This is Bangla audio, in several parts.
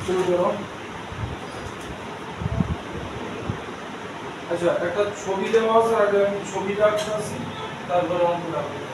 শুরু করো। আচ্ছা, একটা ছবি দেওয়া আছে, আগে আমি ছবিটা আঁকতেছি, তারপরে অঙ্কটা করতেছি।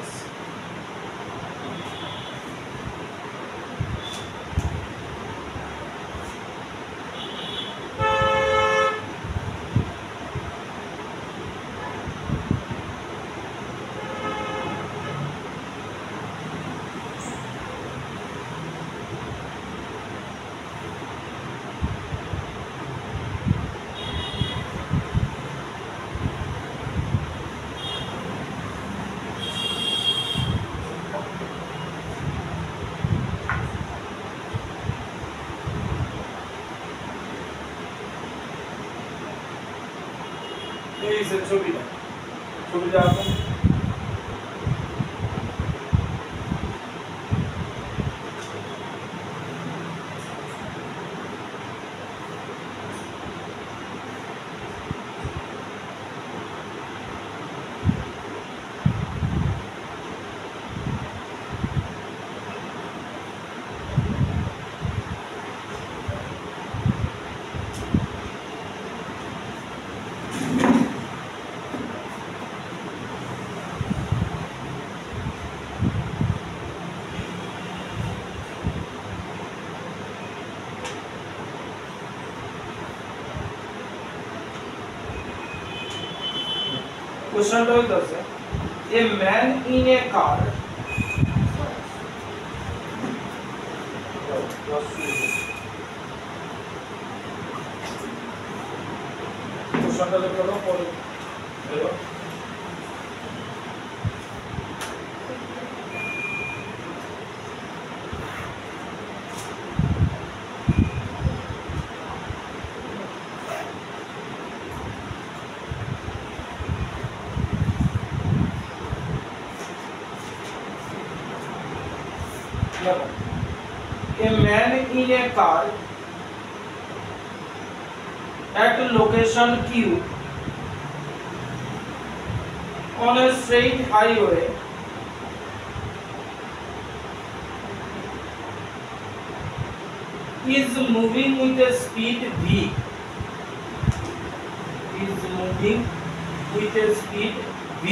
এই যে ছবিটা আঁকুন। কোশ্চেনটা হইতাছে, এ ম্যান ইন এ কার, কোশ্চেনটা দেখো পরে দেখো। A man in a car at location Q on a straight highway is moving with a speed v. Is moving with a speed v.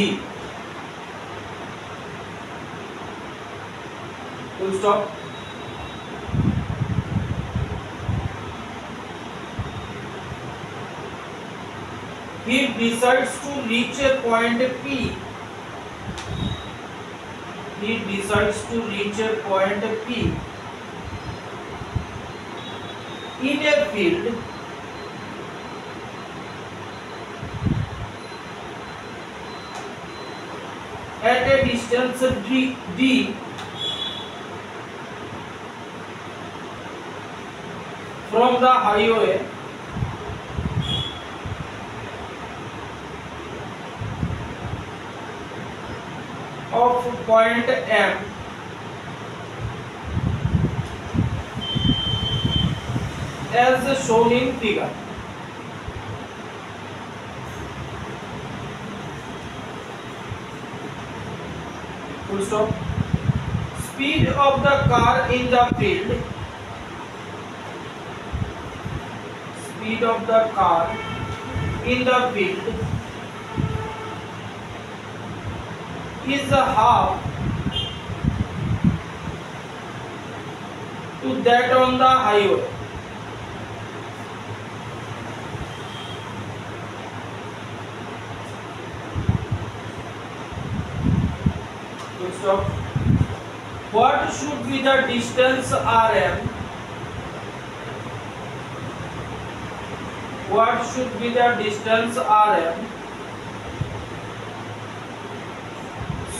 Full stop. He decides to reach a point P. He decides to reach a point P in a field at a distance d from the highway of point M as shown in figure. Full stop. Speed of the car in the field. Speed of the car in the field is a half to that on the highway. Full stop. What should be the distance RM? What should be the distance RM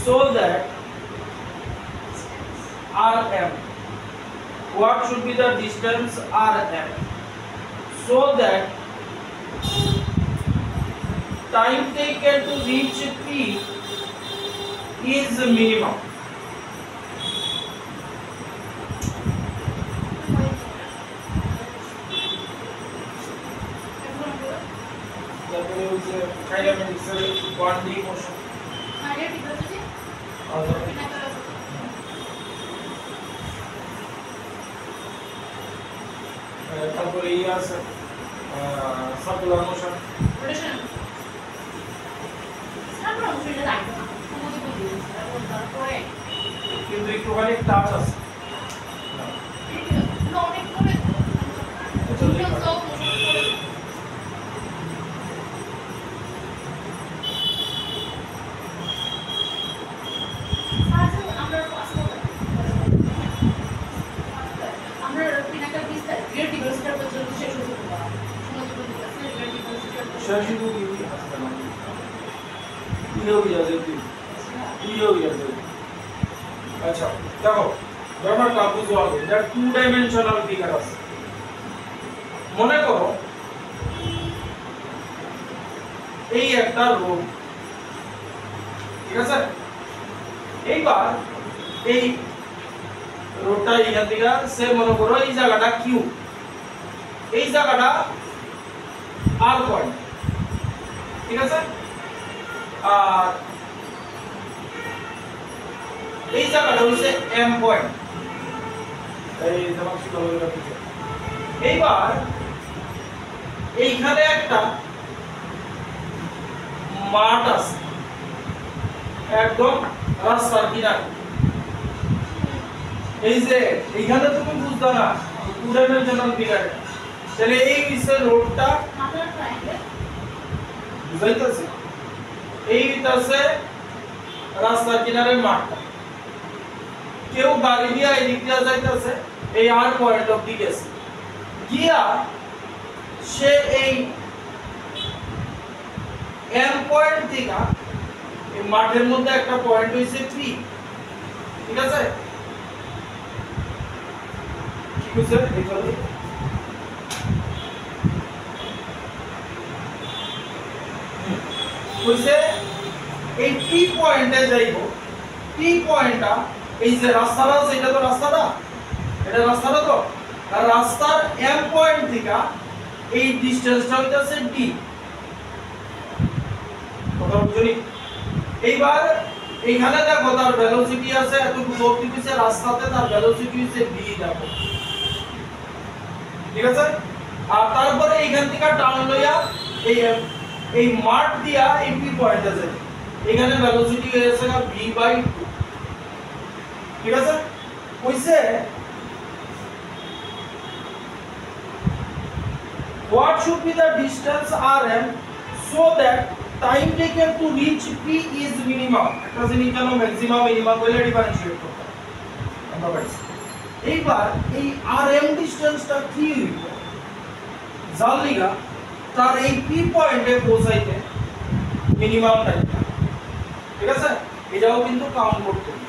so that RM, what should be the distance RM so that time taken to reach P is minimum? Kinematics er 1D motion. তারপরে এই আছে circular motion rotation circular motion এটা লাগবে না তোমাদের বলে দিয়েছি তারপরে কিন্তু একটুখানি টাচ আছে না অনেক করে আচ্ছা দেখো ব্যাপারটা বুঝো আগে এটা টু ডাইমেনশনাল ফিগার আছে মনে করো এই একটা রোড ঠিক আছে এইবার এই রোডটা এখান থেকে সে মনে করো এই জায়গাটা কিউ এই জায়গাটা আর পয়েন্ট ঠিক আছে আর এই জায়গাটা হচ্ছে এম পয়েন্ট এই যেমন ছিল এইবার এইখানে একটা মাঠ আছে একদম রাস্তার কিনারে এই যে এইখানে তুমি বুঝতে না টু ডাইমেনশনাল ফিগারে তাহলে এই হচ্ছে রোডটা বুঝাইতেছে এইটাছে রাস্তার কিনারে মাঠটা কেউ গাড়ি দিয়ে এদিক দিয়ে যাইতেছে এই আর পয়েন্ট অব্দি গেছে গিয়া সে এই এম পয়েন্ট থেকে এই মাঠের মধ্যে একটা পয়েন্ট হইছে পি ঠিক আছে কি হইছে এইভাবে হইছে এই পি পয়েন্টে যাইবো পি পয়েন্টটা এই যে রাস্তাটা আছে এটা তো রাস্তাটা এটা রাস্তাটা তো আর রাস্তার এম পয়েন্ট থেকে এই ডিসটেন্সটা হইতাছে ডি কথা বুঝলি এইবার এইখানে দেখো তার ভেলোসিটি আছে এতটুকু গতি হইছে রাস্তাতে তার ভেলোসিটি হইছে v দেখো ঠিক আছে আর তারপরে এইখান থেকে টার্ন লইয়া এই মাঠ দিয়া এই পি পয়েন্টে যাবে এখানে ভেলোসিটি হইছে না v/2 ঠিক আছে কইছে what should be the distance rm so that time taken to reach p is minimum একটা জিনিস জানো ম্যাক্সিমাম মিনিমাম বলে ডিফারেন্সিয়েট করতে আমরা পাইছি এইবার এই rm ডিসটেন্সটা কি হইব জানলিগা তার এই p পয়েন্টে পৌঁছাইতে মিনিমাম টাইম ঠিক আছে এটাও কিন্তু কাউন্ট করতে হবে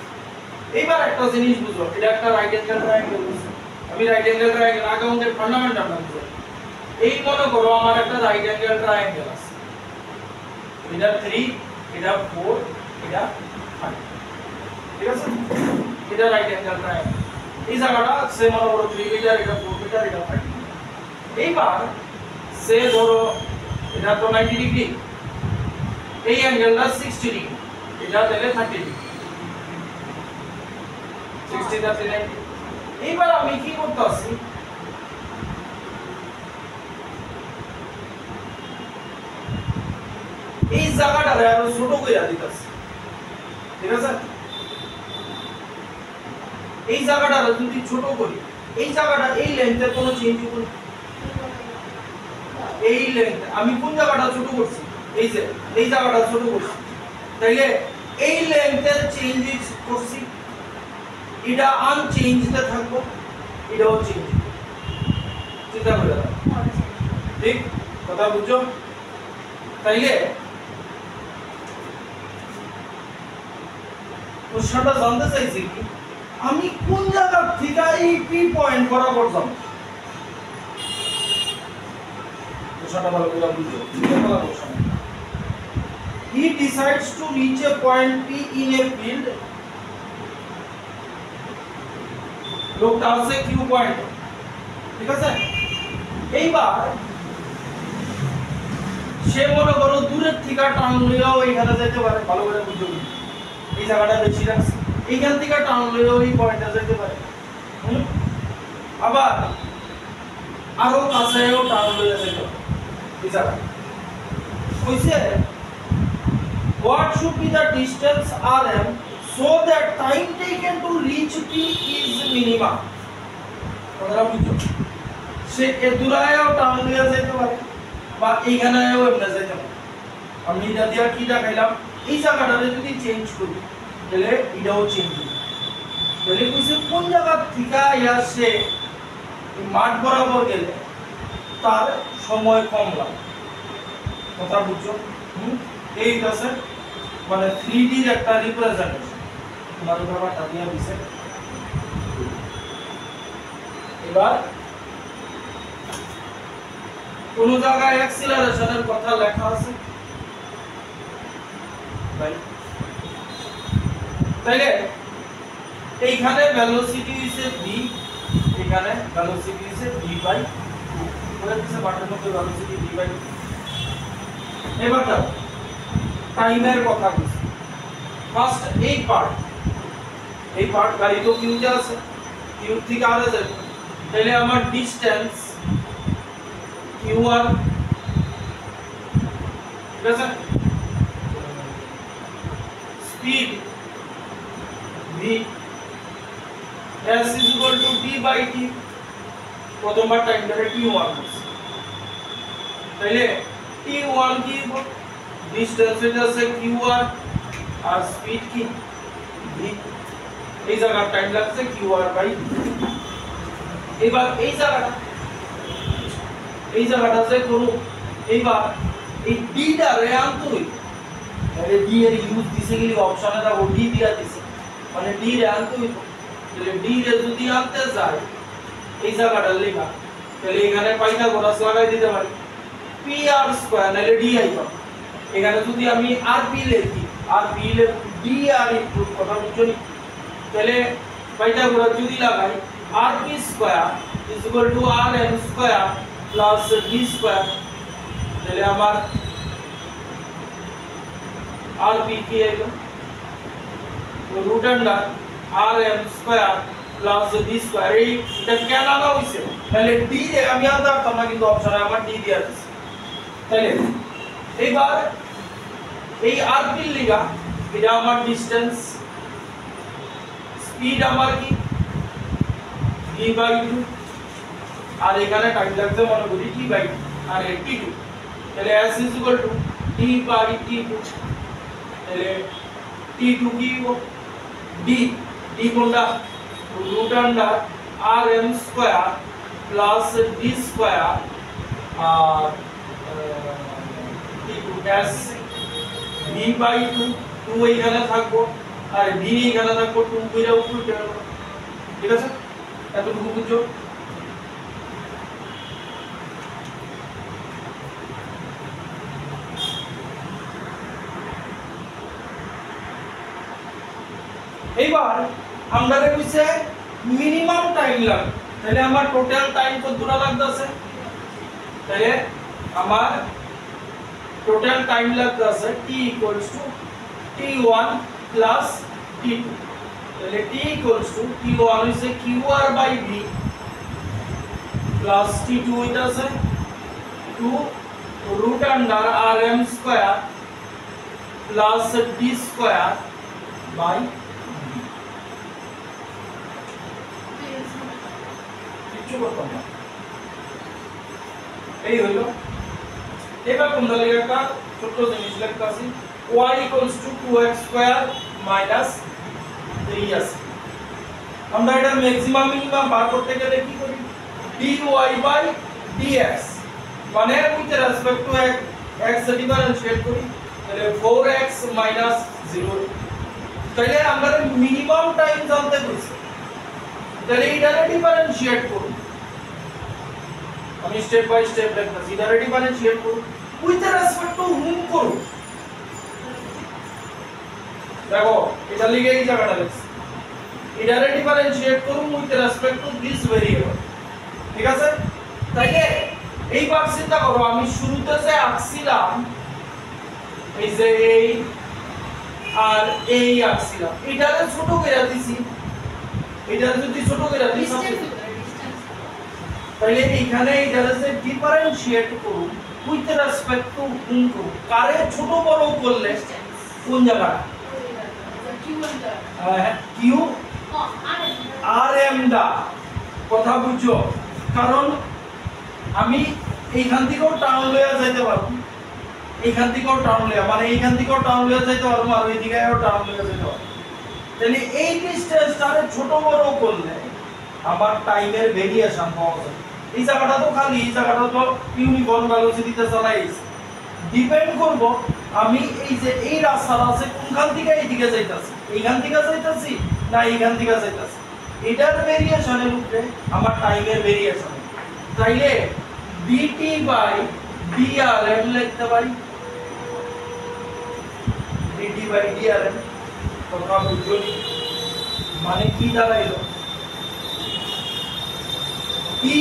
এইবার একটা জিনিস বুঝো এটা একটা রাইট অ্যাঙ্গেল ট্রায়াঙ্গেল আছে আমি রাইট অ্যাঙ্গেল ট্রায়াঙ্গেল আকাউন্টের ফান্ডামেন্টাল বুঝো এই মনে করো আমার একটা রাইট অ্যাঙ্গেল ট্রায়াঙ্গেল আছে এটা 3 এটা 4 এটা 5 ঠিক আছে এটা রাইট অ্যাঙ্গেল ট্রায়াঙ্গেল এই জায়গাটা সে মনে করো 3 মিটার এটা 4 মিটার এটা 5 এইবার সে ধরো এটা তো 90 ডিগ্রি এই অ্যাঙ্গেলটা 60 ডিগ্রি এটা তাহলে 30 ডিগ্রি 60 30 90 এইবার আমি কি করতেছি এই জায়গাটা আরো ছোট কইরা দিতেছি ঠিক আছে এই জায়গাটা যদি ছোট করি এই জায়গাটা এই লেন্থের কোনো চেঞ্জ হবে এই লেন্থ আমি কোন জায়গাটা ছোট করছি এই যে এই জায়গাটা ছোট করছি তাইলে এই লেন্থের চেঞ্জ করছি এটা আনচেঞ্জড থাকবো এটাও চেঞ্জ চিন্তা করে দাও ঠিক কথা বুঝছো তাইলে প্রশ্নটা জানতে চাইছি কি আমি কোন জায়গা থেকে এই পি পয়েন্ট বরাবর যাব প্রশ্নটা ভালো করে বুঝো এটা প্রশ্ন he decides to reach a point P in a field লোকটা আছে কিউ পয়েন্ট ঠিক আছে এইবার সে মনে করো দূরের থেকে টান লইয়াও এইখানে যেতে পারে ভালো করে বুঝো এই জায়গাটা বেশি রাখছে এইখান থেকে টান লইয়াও এই পয়েন্টে যেতে পারে আবার আরো কাছেও টার্ম লয়ে যাইতে এই জায়গা কইছে what should be the distance rm so that time taken to reach p is minimum কথাটা বুঝছো সে এ দূরায়ও টার্ম লয়ে যাইতে পারে বা এইখানেও এমনে যাইতে পারে আমি এটা দিয়া কি দেখাইলাম এই জায়গাটারে যদি চেঞ্জ করি তাহলে এটাও চেঞ্জ হবে তাহলে কইছে কোন জায়গা থেকে আসে মাঠ বরাবর গেলে তার সময় কম লাগে কথা বুঝছো এই আছে মানে 3D এর একটা রিপ্রেজেন্টেশন তোমার ব্যাপারটা দিয়া দিছে এবার কোন জায়গায় অ্যাক্সিলারেশনের কথা লেখা আছে ভাই তাইলে এইখানে ভেলোসিটি হইছে v এখানে ভেলোসিটি হইছে v/2 বলে দিছে বাটের মধ্যে ভেলোসিটি v/2 এবার দাও টাইমের কথা বলছি ফার্স্ট এই পার্ট গাড়ি তো কিউ যা আছে কিউ থেকে আরে যাবে তাহলে আমার ডিসটেন্স qr ঠিক আছে speed v s is equal to d/t প্রথমবার টাইম ধরে t1 তাহলে t1 কি ডিসটেন্স এটা আছে qr আর স্পিড কি v এই জায়গা টাইম লাগছে qr/v এবার এই জায়গাটা যে করব এইবার এই d টা রে আনতে হই তাহলে d এর ইউজ দিছে গেলি অপশনে দা d দিয়া দিছে মানে d রে আনতে হই তাহলে d রে যদি আনতে যায় এই জায়গাটা লেখা তাহলে এখানে পাইথাগোরাস লাগাই দিতে পারি pr² নালে d আইবা এখানে যদি আমি rp লিখি rp লে dr ইনপুট কথা বুঝছনি তাহলে পাইথাগোরাস যদি লাগাই rp² = rm² plus d² তাহলে আমার rp কি আইলো √rm² plus d² এটা কেন লাগা হইছে তাহলে d রে আমি আনতে পারতাম না কিন্তু অপশনে আমার d দিয়া আছে তাহলে এইবার এই rp লিগা এটা আমার ডিসটেন্স স্পিড আমার কি v/2 আর এখানে টাইম লাগছে মনে করি t/2 আর t2 তাহলে s = d/t2 তাহলে t2 কি d কোনটা √rm² plus d² আর t2 s v/2 2 এখানে থাকবো আর v এখানে থাকবো 2 কইরা উপরে গেল ঠিক আছে এতটুকু বুঝছো এইবার আমরা কইছে মিনিমাম টাইম লাগে তাহলে আমার টোটাল টাইম কত দূর লাগতেছে তাহলে আমার টোটাল টাইম লাগতেছে t = t1 plus t2 তাহলে t = t1 হইছে qr/v plus t2 হইতাছে 2 √rm² plus d² কিছু করতাম না এই হইলো এবার তোমরা লেখা ছোট জিনিস লিখতাছি y = 2x² - 3s আমরা এটা ম্যাক্সিমাম মিনিমাম বার করতে গেলে কি করি dy/dx মানে with respect two x differentiate করি তাহলে 4x - 0 তাহলে আমরা মিনিমাম টাইম জানতে কইছি তাহলে এটারে ডিফারেন্সিয়েট করব আমি স্টেপ বাই স্টেপ লিখতাছি এটারে ডিফারেন্সিয়েট করব উইথ রেসপেক্ট টু হুম করব দেখো এটা লিখে এই জায়গাটা লিখছি এটারে ডিফারেন্সিয়েট করব with respect to this variable ঠিক আছে তাইলে এইবার চিন্তা করো আমি শুরুতে যে আঁকছিলাম এই যে এই আর এই আঁকছিলাম এটারে ছোট করে দিছি এটা যদি ছোট করে দিই তাহলে এখানে এটারে যে ডিফারেনশিয়েট করুন উইথ রেসপেক্ট টু হুম করুন কারে ছোট বড় করলে কোন জায়গাটা কিউ আর এম দা কথা বুঝছো কারণ আমি এইখান থেকেও টাউন লইয়া যাইতে পারবো এইখান থেকেও টাউন লইয়া মানে এইখান থেকেও টাউন লইয়া যাইতে পারবো আর ওই দিকেও টাউন লইয়া যাইতে পারবো তাহলে এই ডিসটেন্সটারে ছোট বড় করলে আমার টাইমের ভেরিয়েশন পাওয়া যায় এই জায়গাটা তো খালি এই জায়গাটা তো ইউনিফর্ম ভেলোসিটিতে চালাইছে ডিপেন্ড করব আমি এই যে এই রাস্তাটা আছে কোনখান থেকে এই দিকে যাইতাছি এইখান থেকে যাইতাছি না এইখান থেকে যাইতাছি এটার ভেরিয়েশনের উপরে আমার টাইমের ভেরিয়েশন তাইলে dt বাই drm লিখতে পারি dt বাই drm কথা বুঝছো মানে কি দাঁড়াইলো কি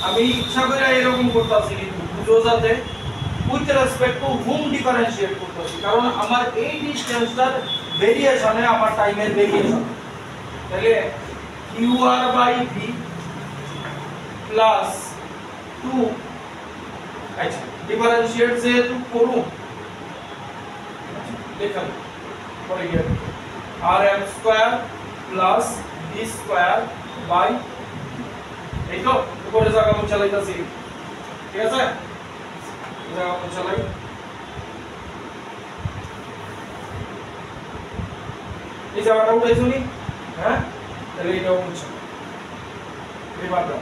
আমি ইচ্ছা করে এরকম করতেছি কিন্তু বুঝো যাতে with respect two hmm differentiate করতেছি কারণ আমার এই ডিসটেন্সটার ভেরিয়েশনে আমার টাইমের ভেরিয়েশন তাহলে qr বাই v প্লাস 2 আচ্ছা ডিফারেনশিয়েট যেহেতু করব দেখুন পরে গিয়ে rm square plus v square by এই তো উপরে জায়গা মন চালাইতাছি ঠিক আছে জায়গা মন চালাই এই জায়গাটা উঠাইছো নি হ্যাঁ তাহলে এটাও মুছে এবার দাও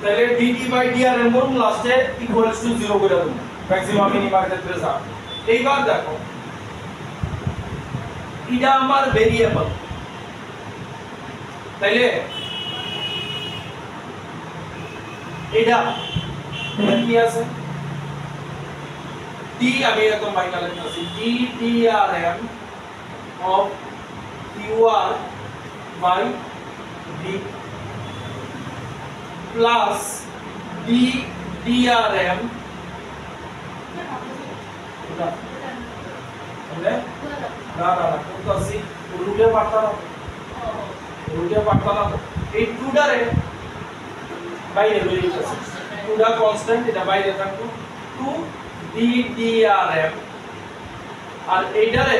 তাহলে dt বাই drm বলুন লাস্টে ইকুয়ালস টু 0 করে দেব ম্যাক্সিমাম মিনিমাম ক্ষেত্রে যা এইবার দেখো এটা আমার ভেরিয়েবল তাইলে এটা কি আছে t আমি এত মাইনা লিখতেছি drm of qr by v plus drm এটা না না না করতেছি রুটে পারতা না এই টুডারে বাইরে লই যাচ্ছে টুডা কনস্ট্যান্ট এটা বাইরে থাকলো 2 ddrm আর এইটারে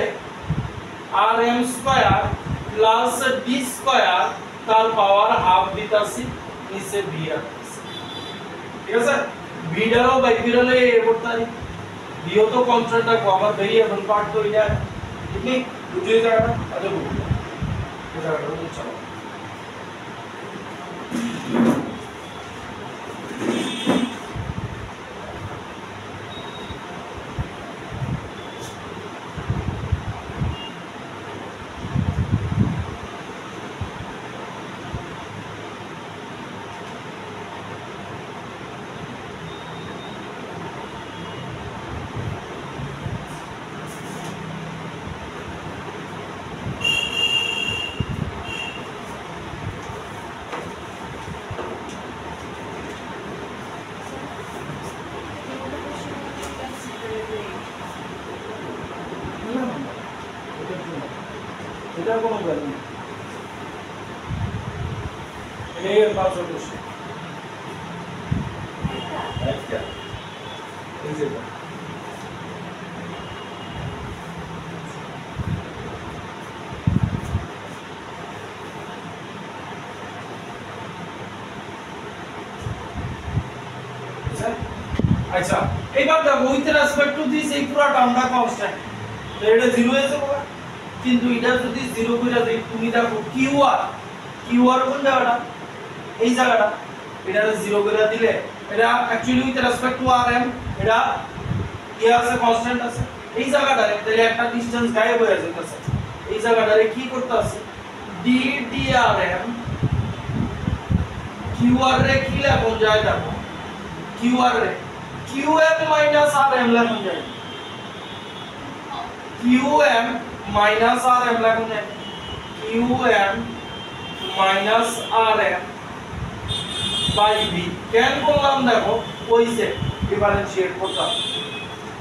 rm square plus d square তার পাওয়ার হাফ দিতাছি নিচে v আছে ঠিক আছে v ডারও বাই v ডালে এ করতারি v তো কনস্ট্যান্ট রাখবো আমার ভেরিয়েবল পার্ট তো এটা ঠিক বুঝে যাবে আচ্ছা বুঝো এটা চলো এটা কোনো ভ্যালু নেই এই পাঁচ অবশ্যই আচ্ছা এই যে আচ্ছা এইবার দেখো উইথ রেসপেক্ট টু দিস এই পুরো টার্মটা কনস্ট্যান্ট তো এটা 0 এসে হবে কিন্তু এটা যদি 0 কইরা দেই তুমি দেখো qr কোন জায়গাটা এই জায়গাটা এটা 0 কইরা দিলে এটা actually with respect two rm এটা কি আছে কনস্ট্যান্ট আছে এই জায়গাটারে তাহলে একটা ডিসটেন্স গায়েব হয়ে যাচ্ছে এই জায়গাটারে কি করতে আছে ddrm qr রে কি লেখা যায় দেখো qr রে qm minus rm লেখা যায় qm minus rm লেখা যায় qm minus rm by v কেন বললাম দেখো ওই যে ডিফারেনশিয়েট করতাম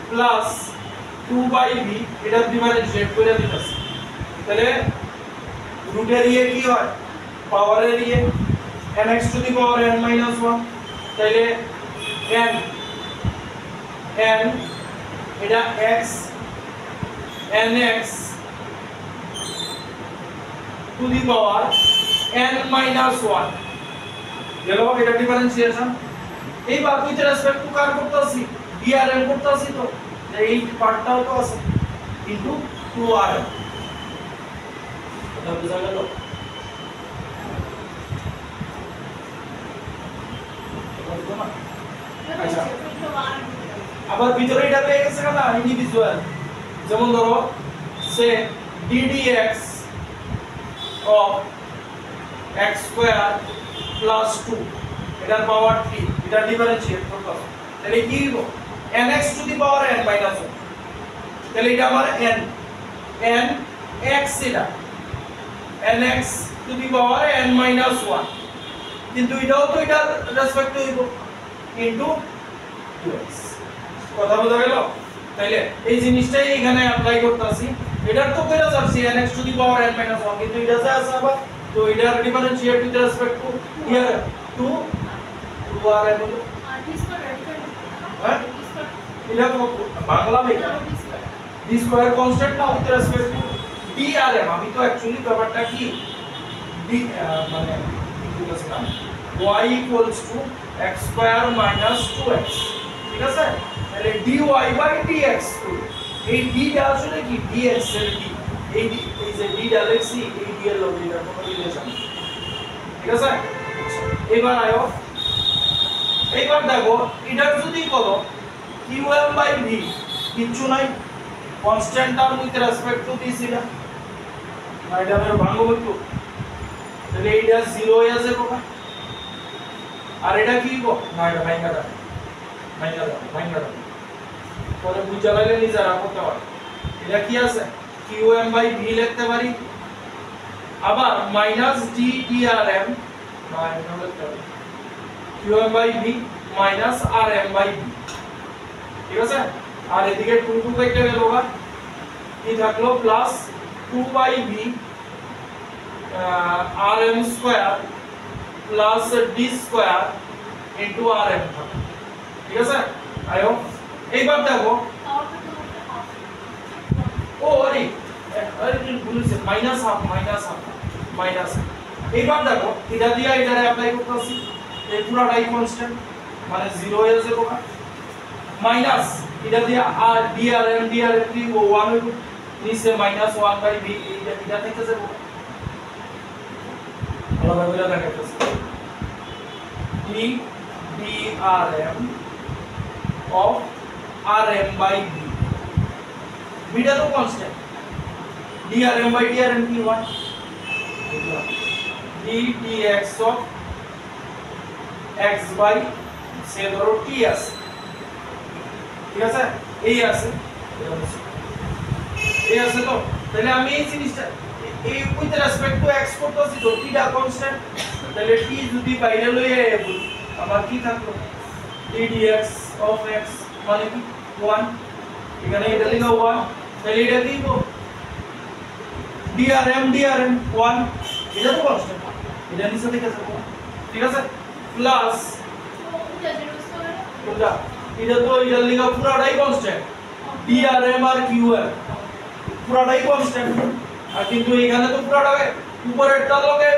প্লাস 2 by v এটা ডিফারেনশিয়েট করে দিতেছি তাহলে রুটের ইয়ে কি হয় পাওয়ারের ইয়ে nx two the power n minus 1 তাইলে n এটা x nx two the power n minus 1 গেল এটা ডিফারেন্সিয়েশন। এইবার উইথ রেসপেক্ট টু কার করতেছি drm করতেছি, তো এই পার্টটাও তো আছে ইনটু 2rm। এটা বুঝা গেল? আচ্ছা আবার ভিতরে এটা পেয়ে গেছে না ইন্ডিভিজুয়াল, যেমন ধরো সে ddx of x square plus 2 এটার পাওয়ার 3 এটা ডিফারেন্সিয়েট করতে হবে, তাহলে কি হইব nx two the power n minus 1, তাহলে এটা আমার n x এটা nx two the power n minus 1, কিন্তু এটাও তো এটার রেসপেক্ট হইব ইনটু 2x। কথা বোঝা গেল? তাইলে এই জিনিসটাই এখানে অ্যাপ্লাই করতেছি, এটার তো কইরা যাচ্ছে nx two the power n minus 1, কিন্তু এটা যা আছে আবার তো এটার differentiate with respect two here two 2rm হলো। হ্যাঁ এটা বাংলা লেখা d স্কয়ার কনস্ট্যান্ট না উইথ রেসপেক্ট টু drm। আমি তো অ্যাকচুয়ালি ব্যাপারটা কি d মানে কি বলছিলাম y equals to x square minus 2x, ঠিক আছে? তাহলে dy বাই dx, এই d টা আসলে কি dx এর d, এই যে d টা লিখছি এই d এর লগে এর কোনো রিলেশন, ঠিক আছে? এবার আয়ো, এইবার দেখো এটা যদি করো qm বাই v কিছু নাই, constant term with respect to this এটা না, এটা আমরা ভাঙবো একটু, তাহলে এইটা 0 হয়ে যাবে বাবা, আর এটা কি গো না এটা ভাঙা দাও পরে বুঝা লাগলে নিজেরা করতে পারো। এটা কি আছে qm বাই v লিখতে পারি, আবার মাইনাস d drm মাইনাস লিখতে পারি qm by v minus rm by v, ঠিক আছে? আর এদিকে 2 2 কেটে গেল, বা কি থাকলো plus 2 by v rm square plus d square into rm, ঠিক আছে? আয়ো এইবার দেখো ও আরে কি ভুলছে মাইনাস হাফ এইবার দেখো এটা দিয়ে এটা অ্যাপ্লাই করতেছি, এই পুরোটাই কনস্ট্যান্ট মানে 0 হয়ে যাবে না, মাইনাস এটা দিয়ে আর drm কি 1 হইব, নিচে মাইনাস 1 বাই v এটা থেকে যাবে, ভালোভাবে এটা দেখাইতেছি d drm of rm by v, beta তো কনস্ট্যান্ট, drm by drm কি 1, d dx of x by সে ধরো t আছে, ঠিক আছে? এই আছে তো, তাহলে আমি এই জিনিসটা এই উইথ রেসপেক্ট টু x করতেছি, তো t টা কনস্ট্যান্ট, তাহলে t যদি বাইরে লইয়ে আইবো আবার কি থাকলো d dx of x মানে কি 1, এখানে এটা লিখা 1, তাহলে এটা কি গো drm 1, এটা তো কনস্ট্যান্ট, এটা নিচে থেকে যাবে, ঠিক আছে? প্লাস এটা তো এটা লিখা পুরাটাই কনস্ট্যান্ট, drm আর qm পুরাটাই কনস্ট্যান্ট, আর কিন্তু এখানে তো পুরাটা উপরেরটা লগে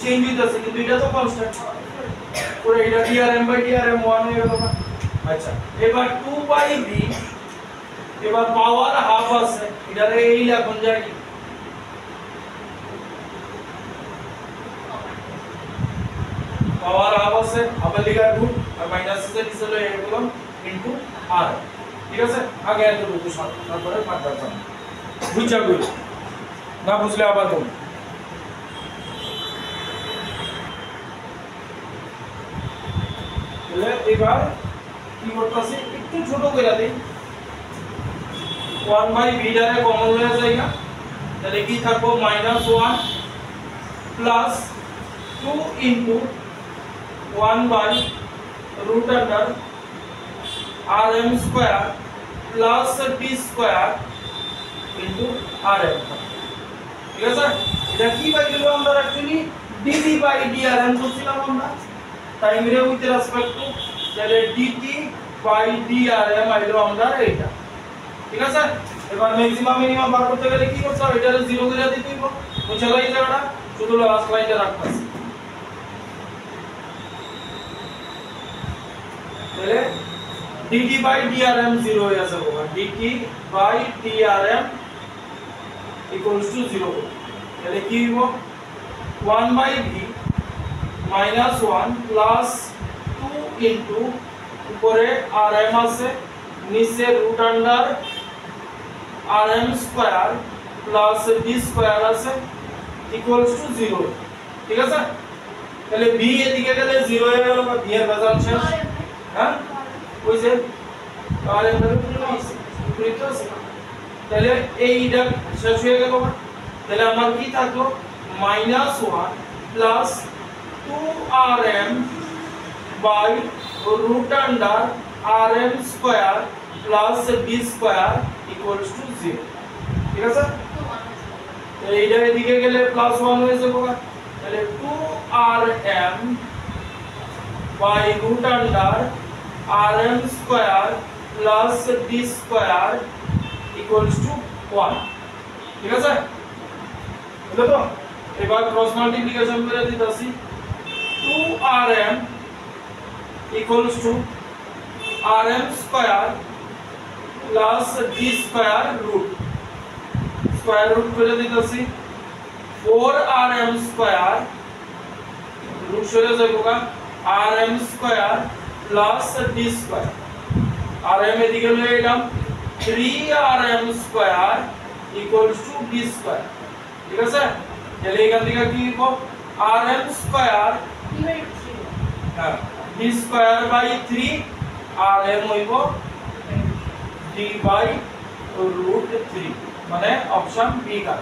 চেঞ্জ হইতাছে, কিন্তু এটা তো কনস্ট্যান্ট, পুরো এটা drm বাই drm 1 হয়ে গেল। আচ্ছা এবার 2 বাই v, এবার পাওয়ার হাফ আছে, এটারে এই এখন যাই পাওয়ার হাফ আছে, আবার লিখা রুট আর মাইনাস এর নিচে লয়ে গেলাম ইনটু r, ঠিক আছে? আগে এত রুট সব তারপরে পাঠটা জানো বুঝা গেল, না বুঝলে আবার বল। তাহলে এবার কি করতেছি একটু ছোট করে দেই, 1 বাই v ডারে কমন লয়ে যাই না, তাহলে কি থাকবো -1 plus 2 into 1 by root under rm square plus d square into rm, ঠিক আছে? এটা কি পাই গেল আমরা actually d dt by drm করছিলাম আমরা টাইম রে উইথ রেসপেক্ট টু, তাহলে dt বাই drm আইলো আমরা এইটা। ঠিক আছে, এবার ম্যাক্সিমাম মিনিমাম বার করতে গেলে কি করতে হবে, এটারে 0 করে দিতে হবে, বুঝছো এই জায়গাটা শুধু লাস্ট লাইনটা রাখতেছি। তাহলে dt বাই drm 0 হয়ে যাবে, dt by drm equals to 0, তাহলে কি হইব 1 by v minus 1 plus 2 into উপরে rm আছে নিচে root under rm square plus d square আছে equals to 0। ঠিক আছে, তাহলে v এদিকে গেলে 0 হয়ে গেল, বা v এর ভেজাল শেষ। হ্যাঁ ওই যে rm এর উপরে আছে, তাহলে এইটা শেষ হয়ে গেল। তাহলে আমার কি থাকলো -1 plus 2rm by root under rm square plus d square equals to 0। ঠিক আছে, তো এইটা এদিকে গেলে +1 হয়ে যাবে, তাহলে 2rm by root under rm square plus d square equals to 1। ঠিক আছে, হলো তো? এবার ক্রস মাল্টিপ্লিকেশন করে দিতেছি, 2rm equals to rm square plus d square root করে দিতেছি, 4rm square root সরে যাবে, rm square plus d square, rm এদিকে লয়ে এলাম, 3rm square equals to d square। ঠিক আছে, তাহলে এখান থেকে কি লিখব rm square হ্যাঁ d square by 3 rm হইব d by root 3, মানে অপশন বি কার।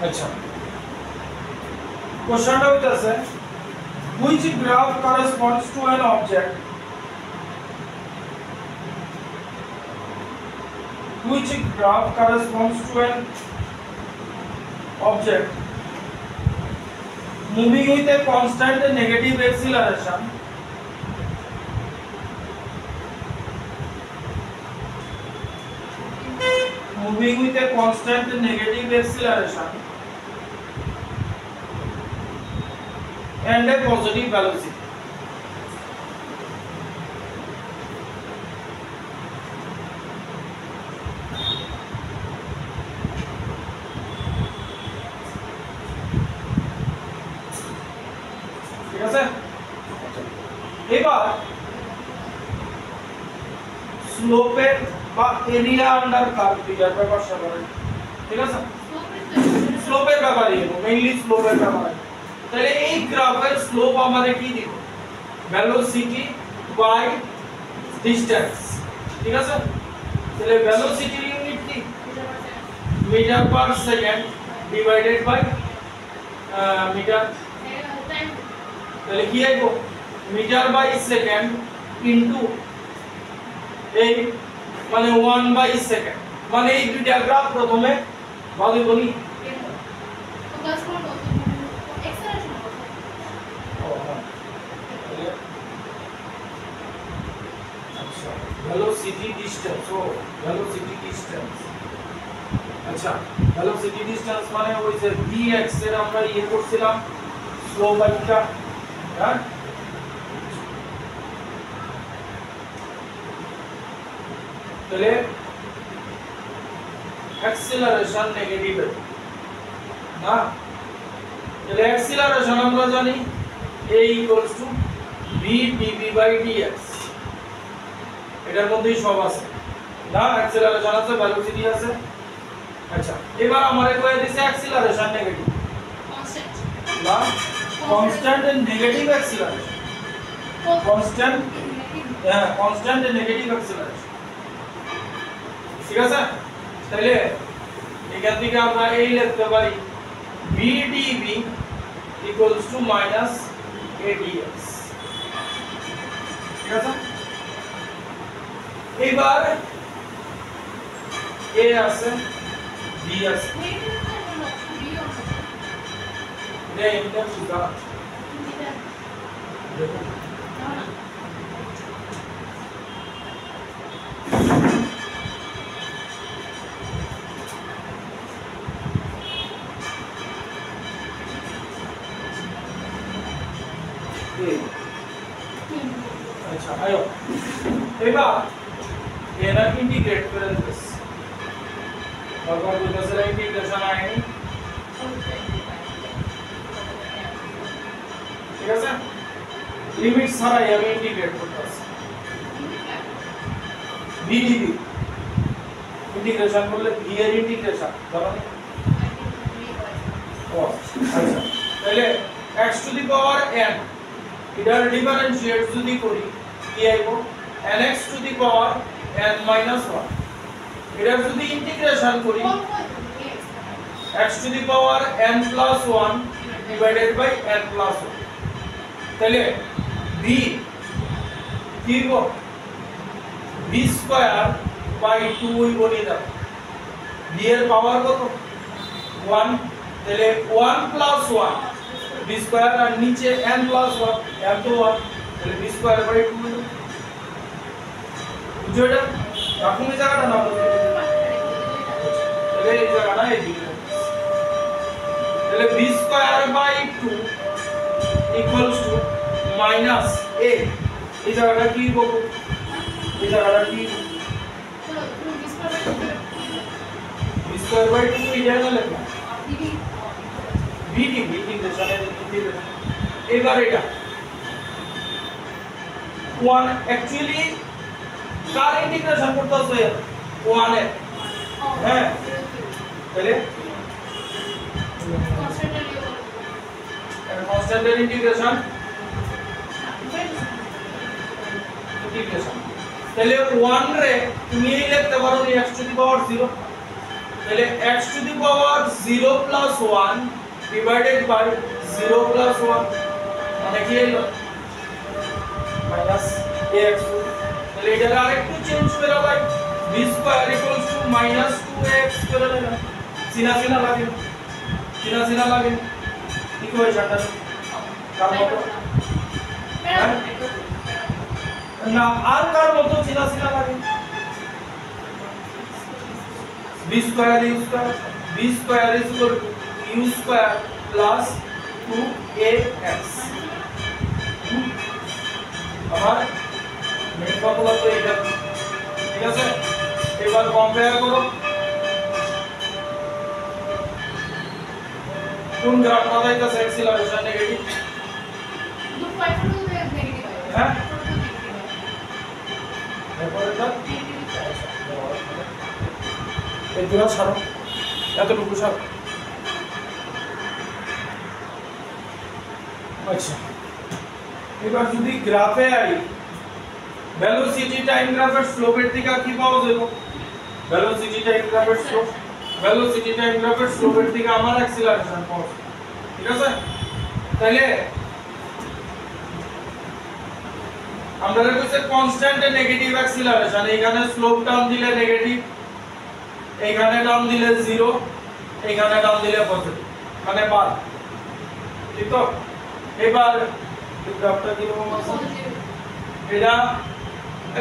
আচ্ছা, কোশ্চেনটা হইতাছে which graph corresponds to an object moving with a constant negative acceleration and a positive velocity। ঠিক আছে, এবার স্লোপের বা এরিয়া আন্ডার কার্ভ এর ব্যাপার সাধারণ। ঠিক আছে, স্লোপের ব্যাপারে মেইনলি স্লোপের ব্যাপারে। তাহলে এই গ্রাফের স্লোপ আমাদের কি দিব, ভেলোসিটি বাই ডিসটেন্স। ঠিক আছে, তাহলে ভেলোসিটির ইউনিট কি metre per second divided by metre, তাহলে কি আইবো মিটার বাই সেকেন্ড ইনটু এই মানে 1 বাই সেকেন্ড, মানে এই দুইটা গ্রাফ প্রথমে ভালো বলি velocity distance, আচ্ছা velocity distance মানে ওই যে dx এর আমরা ইয়ে করছিলাম স্লো বাইকটা, হ্যাঁ তাহলে অ্যাক্সিলারেশন নেগেটিভ না, তাহলে অ্যাক্সিলারেশন আমরা জানি a equals to v dv by dx, এটার মধ্যেই সব আছে না, অ্যাক্সিলারেশন আছে, ভেলোসিটি আছে। আচ্ছা এবার আমারে কয়ে দিছে অ্যাক্সিলারেশন নেগেটিভ কনস্ট্যান্ট না, constant and negative acceleration, constant, হ্যাঁ কনস্ট্যান্ট এন্ড নেগেটিভ অ্যাক্সিলারেশন, ঠিক আছে। তাহলে এখান থেকে আমরা এই লিখতে পারি v dv equals to minus a dx, ঠিক আছে। এবার a আছে b আছে, এটা এমনি সুদা দেখো अच्छा आयो एबार एना इंटीग्रेट করে দিস, বারবার বলতেছে ইন্টিগ্রেশন আইনি, ঠিক আছে। লিমিট ছাড়াই আমি ইন্টিগ্রেট করতেছি v dv, ইন্টিগ্রেশন করলে v এর ইন্টিগ্রেশন জানো না? ও আচ্ছা তাহলে x to the power n এটার ডিফারেন্সিয়েট যদি করি কি আইবো nx two the power n minus 1, এটার যদি ইন্টিগ্রেশন করি x to the power n plus 1 divided by n plus 1, তাহলে b কি হইবো b স্কয়ার বাই 2 হইবো নি দাও, b এর পাওয়ার কত 1, তাহলে 1 plus 1 b স্কয়ার আর নিচে n plus 1 n তো 1, তাহলে b স্কয়ার বাই 2 হইলো, বুঝছো এটা? রাখুন এই জায়গাটা না, তাহলে এই জায়গাটা এদিকে, তাহলে b square by 2 equals to minus a, এই জায়গাটা কি বলবো, এই জায়গাটা কি b স্কয়ার বাই 2 এটা না লেখা v dv ইন্টিগ্রেশনের ইন্টিগ্রেশন, এবার এটা 1 অ্যাকচুয়ালি কার ইন্টিগ্রেশন করতেছে 1 এর, হ্যাঁ তাহলে কনস্ট্যান্টের ইন্টিগ্রেশন তাহলে 1 রে তুমি এই লিখতে পারো x টু দি পাওয়ার 0, তাহলে x to the power 0 plus 1 divided by 0 plus 1 মানে কি হলো মাইনাস ax, তাহলে এটা আরেকটু চেঞ্জ করে ভাই b square equals to minus 2x করে দিলাম, সিনা সিনা লাগে, সিনা সিনা লাগে, ইকুয়েশনটা কার মতো না আর কার মতো সিনা সিনা লাগে, b square u square, b square is equal to u square plus 2ax, আমার মেন ফর্মুলা তো এটা, ঠিক আছে। এবার কম্পেয়ার করো কোন গ্রাফটা দেখাইতেছে অ্যাক্সিলারেশন নেগেটিভ, হ্যাঁ এরপরটা এগুলো ছাড়ো, এতটুকু ছাড়ো, আচ্ছা এবার যদি গ্রাফে আই ভেলোসিটি টাইম গ্রাফের স্লোপের দিকে কি পাওয়া যাবে, ভেলোসিটি টাইম গ্রাফের স্লোপ, ভেলোসিটি টাইম গ্রাফের স্লোপের দিকে আমার অ্যাক্সিলারেশন পাওয়া, ঠিক আছে। তাহলে আমরা কইছে কনস্ট্যান্ট এ নেগেটিভ অ্যাক্সিলারেশন, এখানে স্লোপ টার্ম দিলে নেগেটিভ, এখানে টার্ম দিলে 0, এখানে টার্ম দিলে পজিটিভ মানে বাদ, ঠিক তো। এবার গ্রাফটা কি রকম আছে, এটা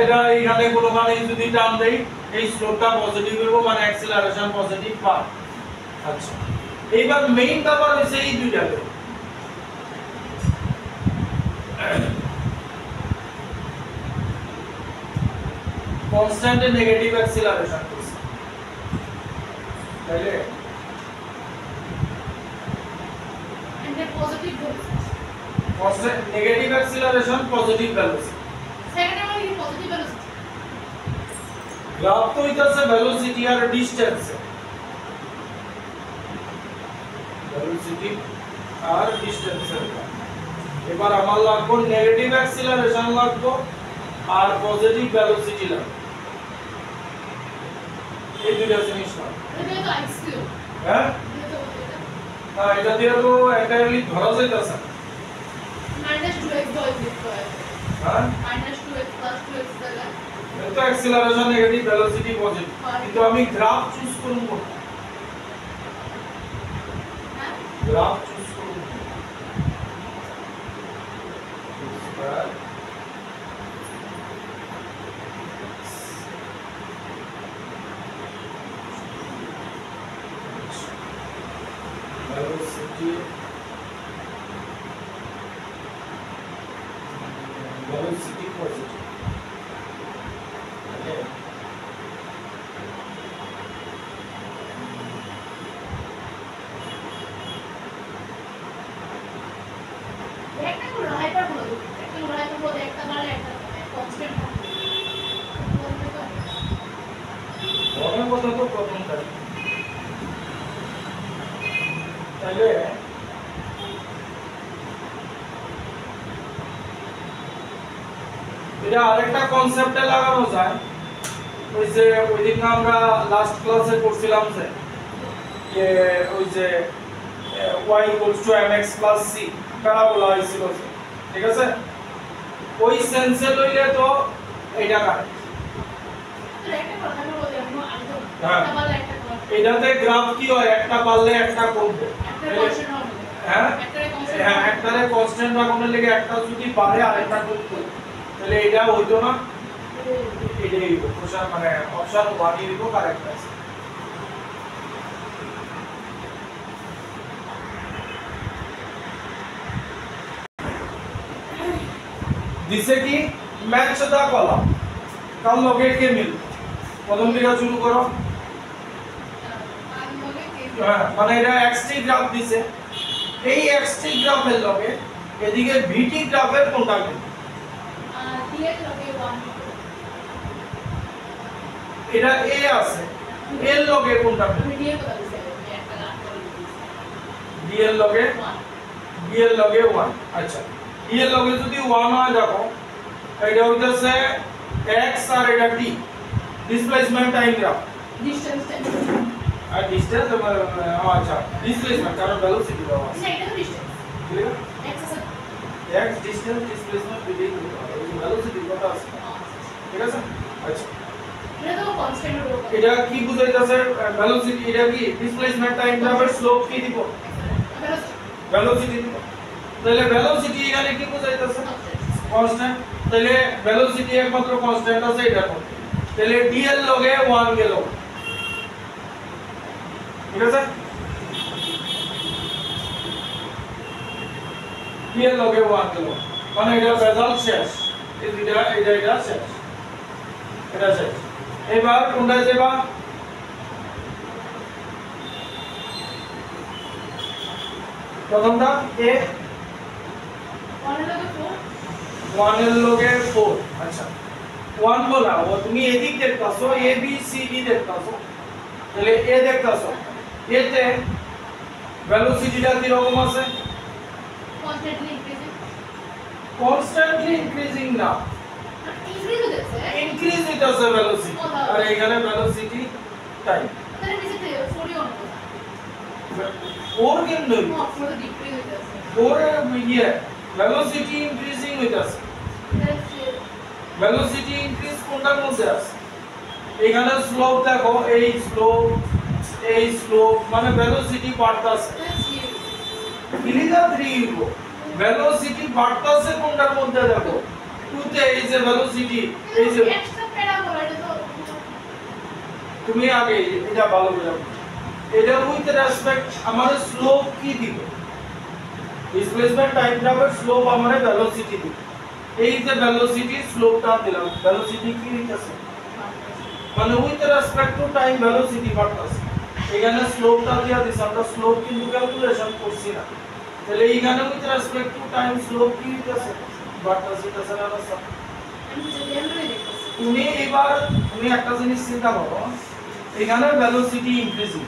এটা এখানে কোনো মানে যদি টার্ম দেই এই স্লোপটা পজিটিভ হইব মানে অ্যাক্সিলারেশন পজিটিভ পাব, আচ্ছা এইবার মেইন ব্যাপার হইছে এই দুইটা, কনস্ট্যান্ট এ নেগেটিভ অ্যাক্সিলারেশন করছে, তাহলে and the positive velocity. constant negative acceleration positive velocity Second one is positive velocity. Graph তো হইতাছে ভেলোসিটি আর ডিসটেন্স ভেলোসিটি আর ডিসটেন্স এবার আমার লাগবে নেগেটিভ অ্যাক্সিলারেশন লাগবে আর পজিটিভ ভেলোসিটি লাগবে এই দুইটা জিনিস না এটা তো x কিউ হ্যাঁ না এটা দিয়ে তো এন্টায়ারলি ধরা যাইতাছে -2x বল দিতে হয় হ্যাঁ -2x + 2x দ্বারা এটা অ্যাক্সিলারেশন নেগেটিভ ভেলোসিটি পজিটিভ কিন্তু আমি গ্রাফ চুজ করব হ্যাঁ গ্রাফ চুজ করব velocity positive okay একটা করে হাইপারবোলা একটা করে হাইপারবোলা একটা মানে একটা কনস্ট্যান্ট মনে কথা তো প্রথমটা তাহলে এটা আরেকটা কনসেপ্টে লাগানো যায় ওই যে ওইদিন আমরা লাস্ট ক্লাসে পড়ছিলাম যে ওই যে y mx c প্যারাবোলা হইছিল ঠিক আছে ওই সেন্সে লইলে তো এটা কারেক্ট একটা করে হাইপারবোলা এমন আনতো হ্যাঁ। একটা বলে একটা করে এটাতে গ্রাফ কি হয় একটা পারলে একটা করবে একটা কনস্ট্যান্ট হবে হ্যাঁ একটা হ্যাঁ কনস্ট্যান্ট একটারে কনস্ট্যান্ট রাখনের লেগে একটা যদি পারে আরেকটা করতে তাহলে এটা হইতো না এটাই হইব প্রশ্ন মানে অপশন 1 হইব কারেক্ট আছে দিছে কি ম্যাচ দা কলাম কাল লগে কে মিল প্রথম দিকে শুরু করো হ্যাঁ মানে এটা এক্সটি গ্রাফ দিছে এই এক্সটি গ্রাফের লগে এদিকে ভিটি গ্রাফের কোনটা মিল দিয়ে লগে 1 এটা এ আছে এর লগে কোনটা মিল আমি দিয়ে কথা দিছি একটা লাভ করে দিছি ডি এর লগে 1 ডি এর লগে 1 আচ্ছা ডি এর লগে যদি 1 হয় দেখো এটা হইতাছে x আর এটা t displacement time graph distance time আর ডিসটেন্স আচ্ছা ডিসপ্লেসমেন্ট কারণ ভেলোসিটি দেওয়া আছে না এটা তো ডিসটেন্স ঠিক আছে x আছে x ডিসটেন্স ডিসপ্লেসমেন্ট দুটোই ভেলোসিটি কত আছে ঠিক আছে আচ্ছা এটা তো কনস্ট্যান্ট রো এটা কি বুঝাইতাছে ভেলোসিটি এটা কি ডিসপ্লেসমেন্ট টাইম গ্রাফের স্লোপ কি দিব ভেলোসিটি দিব তাহলে ভেলোসিটি এখানে কি বুঝাইতাছে কনস্ট্যান্ট তাহলে ভেলোসিটি একমাত্র কনস্ট্যান্ট আছে এটার মধ্যে তাহলে ডি এর লগে 1 গেল ঠিক আছে ডি এর লগে 1 গেল মানে এটা রেজাল্ট শেষ এটা শেষ এটা শেষ এবার কোনটা যাবা প্রথমটা এ 1 এর লগে 4 আচ্ছা 1 বলা ও তুমি এদিক দেখতাছো এ বি সি ডি দেখতাছো তাহলে এ দেখতাছো এতে ভেলোসিটিটা কি রকম আছে কনস্ট্যান্টলি ইনক্রিজিং না ইনক্রিজ হইতাছে ভেলোসিটি আর এখানে ভেলোসিটি টাইম 4 কেন নই 4 ইয়ে ভেলোসিটি ইনক্রিজিং হইতাছে ভেলোসিটি ইনক্রিজ কোনটার মধ্যে আছে এখানে স্লোপ দেখো এই স্লোপ মানে ভেলোসিটি বাড়তাছে ক্লিয়ার 3 ইউরো ভেলোসিটি বাড়তাছে কোনটার মধ্যে দেখো 2 তে এই যে ভেলোসিটি এই যে তুমি আগে এটা ভালো করে এটা উইথ রেসপেক্ট আমাদের স্লোপ কি দিবে ডিসপ্লেসমেন্ট টাইম গ্রাফের স্লোপ আমাদের ভেলোসিটি দিবে এই যে ভেলোসিটি স্লোপটা দিলাম ভেলোসিটি কি হইতাছে মানে with respect to time velocity বাড়তাছে এখানে স্লোপটা দেয়া দিছে, আমরা স্লোপ কিন্তু ক্যালকুলেশন করছি না, তাহলে এইখানে with respect to time slope কি হইতাছে বাড়তাছে, এটা না না স্যার। তুমি এবার তুমি একটা জিনিস চিন্তা করো, এখানে ভেলোসিটি ইনক্রিজিং,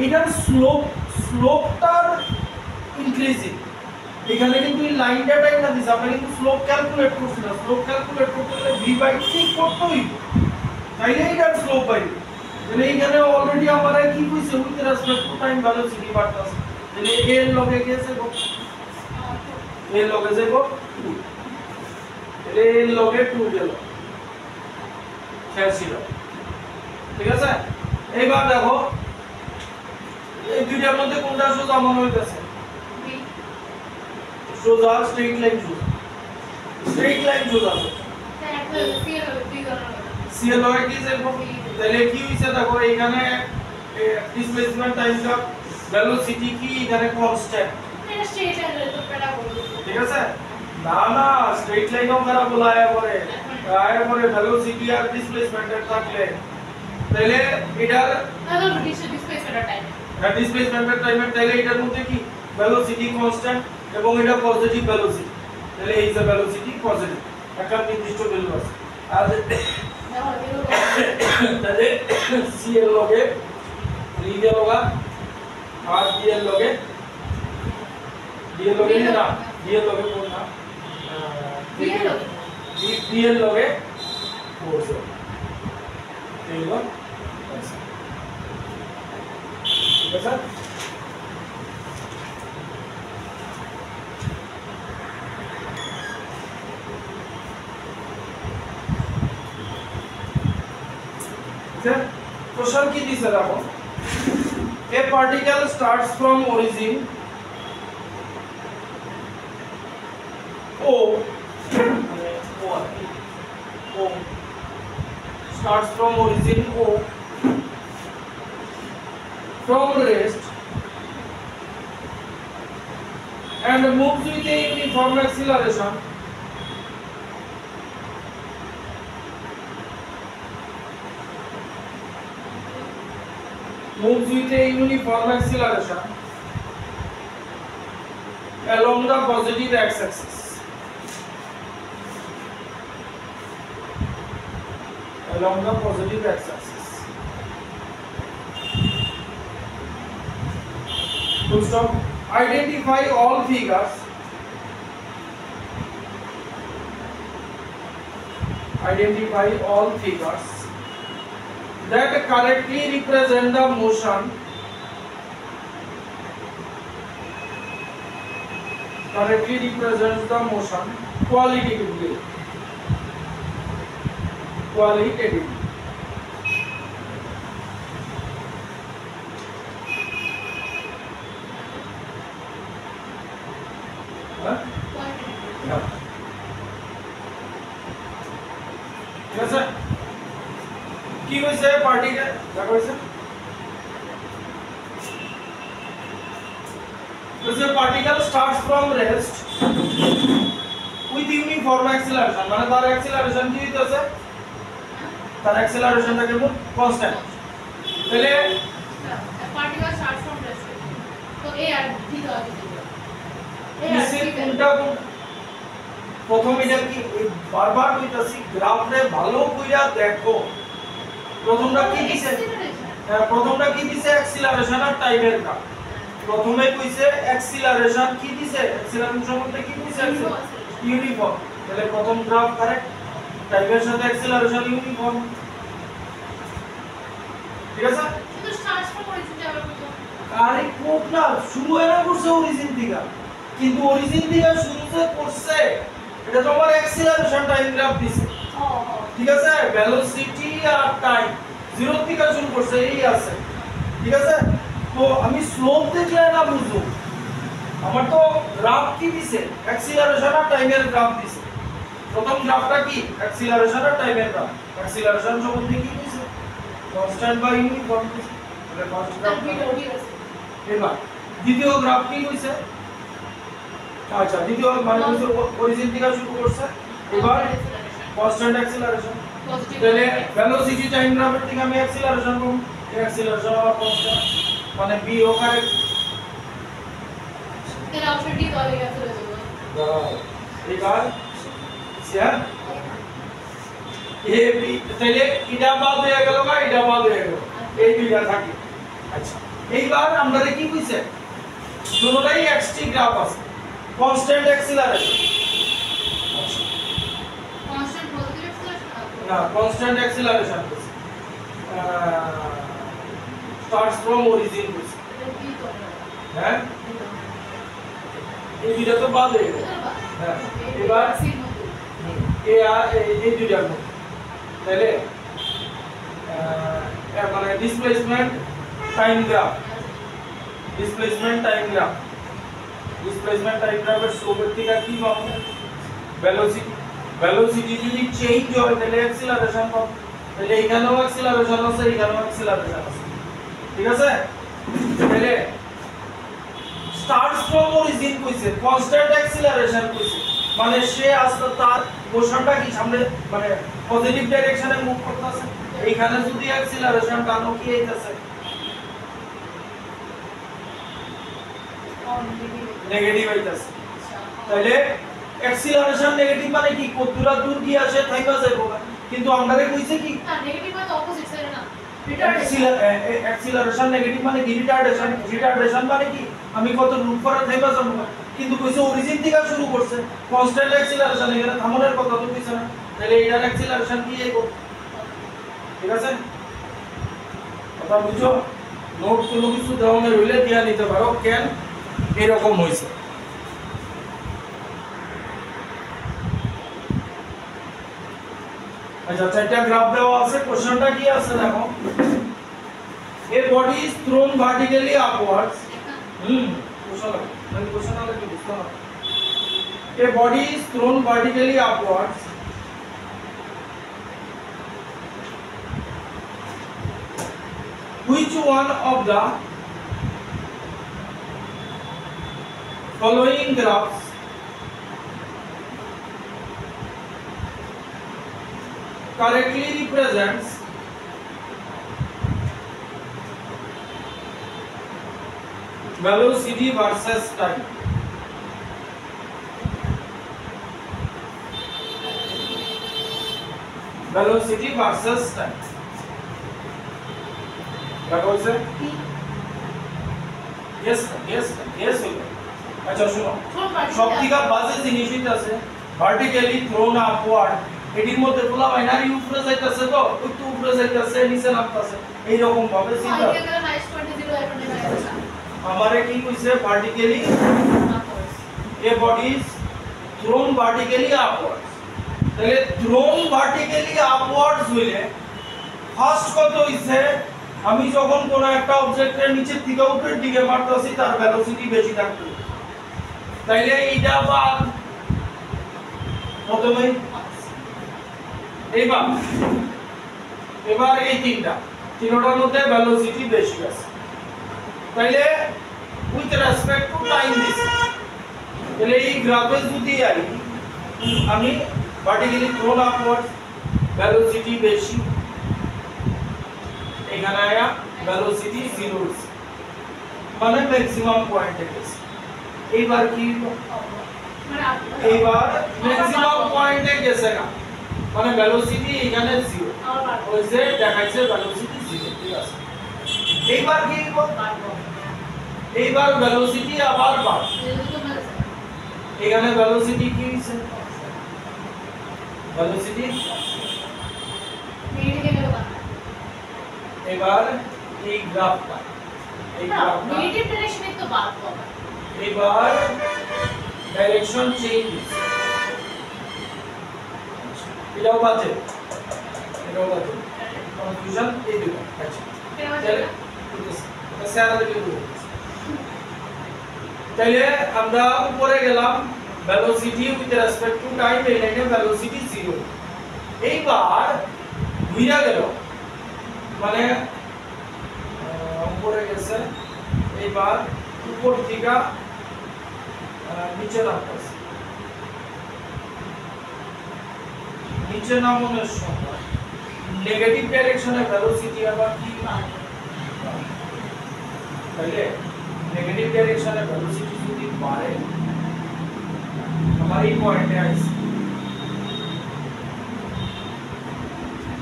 এটার স্লোপটার ইনক্রিজিং, এখানে কিন্তু এই লাইনটা টাইম না দিছে, আমরা কিন্তু স্লোপ ক্যালকুলেট করছি না, স্লোপ ক্যালকুলেট করতে হলে v বাই t করতে হইব, তাইলে এটার স্লোপ পাইব। তাহলে এইখানে অলরেডি আমরা কি কইছে with respect to time velocity বাড়তাছে, তাহলে এর লগে গেছে গো, এর লগে যাইব 2, তাহলে এর লগে 2 গেল, খেয়াল ছিল, ঠিক আছে। এইবার দেখো এই দুইটার মধ্যে কোনটা সোজা মনে হইতাছে, সোজা স্ট্রেট লাইন, সোজা স্ট্রেট লাইন সোজা, সিএল লগে কি যাইব, তাহলে কি হইছে দেখো এইখানে ডিসপ্লেসমেন্ট টাইম কা ভেলোসিটি কি এখানে কনস্ট্যান্ট, এটা স্ট্রেট লাইন তো পেড়া বলবো, ঠিক আছে। না না স্ট্রেট লাইনও খারাপ বলায় পরে আয় পরে ভেলোসিটি আর ডিসপ্লেসমেন্টের থাকলে, তাহলে এটার তাহলে ডিসপ্লেসমেন্ট টাইম, আর ডিসপ্লেসমেন্টের টাইমের, তাহলে এটার মধ্যে কি ভেলোসিটি কনস্ট্যান্ট এবং এটা পজিটিভ ভেলোসিটি, তাহলে এই যে ভেলোসিটি পজিটিভ একটা নির্দিষ্ট ভ্যালু আছে, আর তাহলে সি এর লগে লিগে লগা আর ডি এর লগে না ডি এর লগে কোন না ডি এর লগে ফোর্স এইলো, ঠিক আছে। क्वेश्चन की दिस देखो, a particle starts from origin O starts from origin O from rest and moves with a uniform acceleration along the positive x-axis. Along the positive x-axis. Full stop. Identify all figures. Identify all figures that correctly represent the motion qualitatively. Yes sir. কি হইছে পার্টিকেল দেখো হইছে, the particle starts from rest with uniform acceleration, মানে তার acceleration কি হইতাছে, তার acceleration টা কেমন কনস্ট্যান্ট, তাহলে particle starts from rest, তো a আর d দেওয়া আছে, কোনটা প্রথম এটা কি বারবার কইতাছি গ্রাফে ভালো কইরা দেখো, প্রথমটা কি দিছে, প্রথমটা কি দিছে অ্যাক্সিলারেশন আর টাইমের গ্রাফ, প্রথমে কইছে অ্যাক্সিলারেশন কি দিছে, অ্যাক্সিলারেশন সম্বন্ধে কি কইছে ইউনিফর্ম, তাহলে প্রথম গ্রাফ কারেক্ট, টাইমের সাথে অ্যাক্সিলারেশন ইউনিফর্ম, ঠিক আছে। কিন্তু স্টার্ট ফ্রম অরিজিন যাবে কত, আরে কোক না শুরু এরা করছে অরিজিন থেকে, কিন্তু অরিজিন থেকে শুরু যে করছে এটা তোমার অ্যাক্সিলারেশন টাইম গ্রাফ দিছে, ঠিক আছে, ভেলোসিটি আর টাইম জিরো থেকে শুরু করছে এই আছে, ঠিক আছে। তো আমি স্লোপ দেখলে না বুঝবো, আমার তো গ্রাফ কি দিছে অ্যাক্সিলারেশন আর টাইমের গ্রাফ দিছে, প্রথম গ্রাফটা কি অ্যাক্সিলারেশন আর টাইমের গ্রাফ, অ্যাক্সিলারেশন সম্বন্ধে কি দিছে কনস্ট্যান্ট বা ইউনিফর্ম দিছে, তাহলে কনস্ট্যান্ট এবার দ্বিতীয় গ্রাফ কি হইছে, আচ্ছা দ্বিতীয় মানে হচ্ছে অরিজিন থেকে শুরু করছে, এবার কনস্ট্যান্ট অ্যাক্সিলারেশন, তাহলে ভেলোসিটি টাইম গ্রাফের থেকে আমি অ্যাক্সিলারেশন পাবো, অ্যাক্সিলারেশন আবার কনস্ট্যান্ট মানে বি ও কারেক্ট তাহলে অপশন ডি তাহলে গেছে এবার স্যার এ বি তাহলে এটা বাদ হয়ে গেল না এটা বাদ হয়ে গেল এই দুইটা থাকে আচ্ছা এইবার আমরা কি কইছে দুটোটাই এক্সটি গ্রাফ আছে কনস্ট্যান্ট অ্যাক্সিলারেশন আচ্ছা কনস্ট্যান্ট পজিটিভ অ্যাক্সিলারেশন না constant acceleration starts from origin কইছে হ্যাঁ এই দুইটা তো বাদ হয়ে গেল হ্যাঁ এবার এই দুইটার মধ্যে তাহলে মানে ডিসপ্লেসমেন্ট টাইম গ্রাফ ডিসপ্লেসমেন্টের স্লোপের থেকে কি পাবো ভেলোসিটি যদি চেঞ্জ হয় তাহলে অ্যাক্সিলারেশন পাবো তাহলে এখানেও অ্যাক্সিলারেশন আছে এখানেও অ্যাক্সিলারেশন আছে ঠিক আছে তাহলে স্টার্টস ফ্রম অরিজিন কইছে কনস্ট্যান্ট অ্যাক্সিলারেশন কইছে মানে সে আসলে তার মোশনটা কি সামনে মানে পজিটিভ ডাইরেকশনে মুভ করতেছে এইখানে যদি অ্যাক্সিলারেশন টানো কি হইতাছে নেগেটিভ হইতাছে তাহলে অ্যাক্সিলারেশন নেগেটিভ মানে কি কতদূর দূর কি আসে থাইবা যাইবো কিন্তু আমরারে কইছে কি না নেগেটিভ মানে অপোজিট সাইডে না অ্যাক্সিলারেশন নেগেটিভ মানে কি রিটার্ডেশন মানে কি আমি কত রুট করে থাইবা যাবো কিন্তু কইছে অরিজিন থেকে শুরু করছে কনস্ট্যান্ট অ্যাক্সিলারেশন এখানে থামানোর কথা তো কইছে না তাহলে এটার অ্যাক্সিলারেশন কি আইবো ঠিক আছে কথা বুঝছো নোট কোনো কিছু দেওয়া হইলে দিয়া নিতে পারো কেন এরকম হইছে আচ্ছা চারটা গ্রাফ দেওয়া আছে কোশ্চেনটা কি আছে দেখো a body is thrown vertically upwards question আলে কি বুঝতে হবে a body is thrown vertically upwards which one of the following graphs correctly represents velocity versus time क्या बोलছে यस আচ্ছা শুনো সবথেকে বাজে জিনিস হইতাছে ভার্টিক্যালি থ্রোন আপওয়ার্ড এটির মধ্যে পোলা বাইনারি উপরে যাইতাছে তো একটু উপরে যাইতাছে নিচে নামতাছে এই রকম ভাবে চিন্তা আমারে কি কইছে vertically a body is thrown vertically upwards তাহলে থ্রোন ভার্টিক্যালি আপওয়ার্ডস হইলে ফার্স্ট কত হইছে আমি যখন কোন একটা অবজেক্টের নিচে থেকে উপরের দিকে মারতাছি তার ভেলোসিটি বেশি থাকবে তাইলে এইটা বাদ প্রথমে এবার এই তিনটার মধ্যে ভেলোসিটি বেশি আছে তাইলে with respect to time this তাহলে এই গ্রাফে যদি আমি ভার্টিক্যালি থ্রোন আপওয়ার্ড ভেলোসিটি বেশি এখানে আয়া ভেলোসিটি 0 মানে ম্যাক্সিমাম পয়েন্টে গেছে এইবার কি এইবার ম্যাক্সিমাম পয়েন্টে গেছে না মানে ভেলোসিটি এখানে 0 ওই যে দেখাইছে ভেলোসিটি 0 ঠিক আছে এইবার কি এইবার ভেলোসিটি আবার বাড়ে এখানে ভেলোসিটি কি হইছে ভেলোসিটি এবার এই গ্রাফটা নেগেটিভ ডাইরেকশনে তো বাদ হবে এবার ডাইরেকশন চেঞ্জ এটাও বাজে কনফিউশন এই দুটো আচ্ছা তাহলে তাহলে আমরা উপরে গেলাম velocity with respect to time এই লাইনে ভেলোসিটি 0 এইবার ঘুরা গেল মানে উপরে গেছে এইবার উপর থেকে নিচে নামতেছে নিচে নামানোর সময় নেগেটিভ ডাইরেকশনে ভেলোসিটি আবার কি তাহলে নেগেটিভ ডাইরেকশনে ভেলোসিটি যদি বাড়ে আমার এই পয়েন্টে আইছে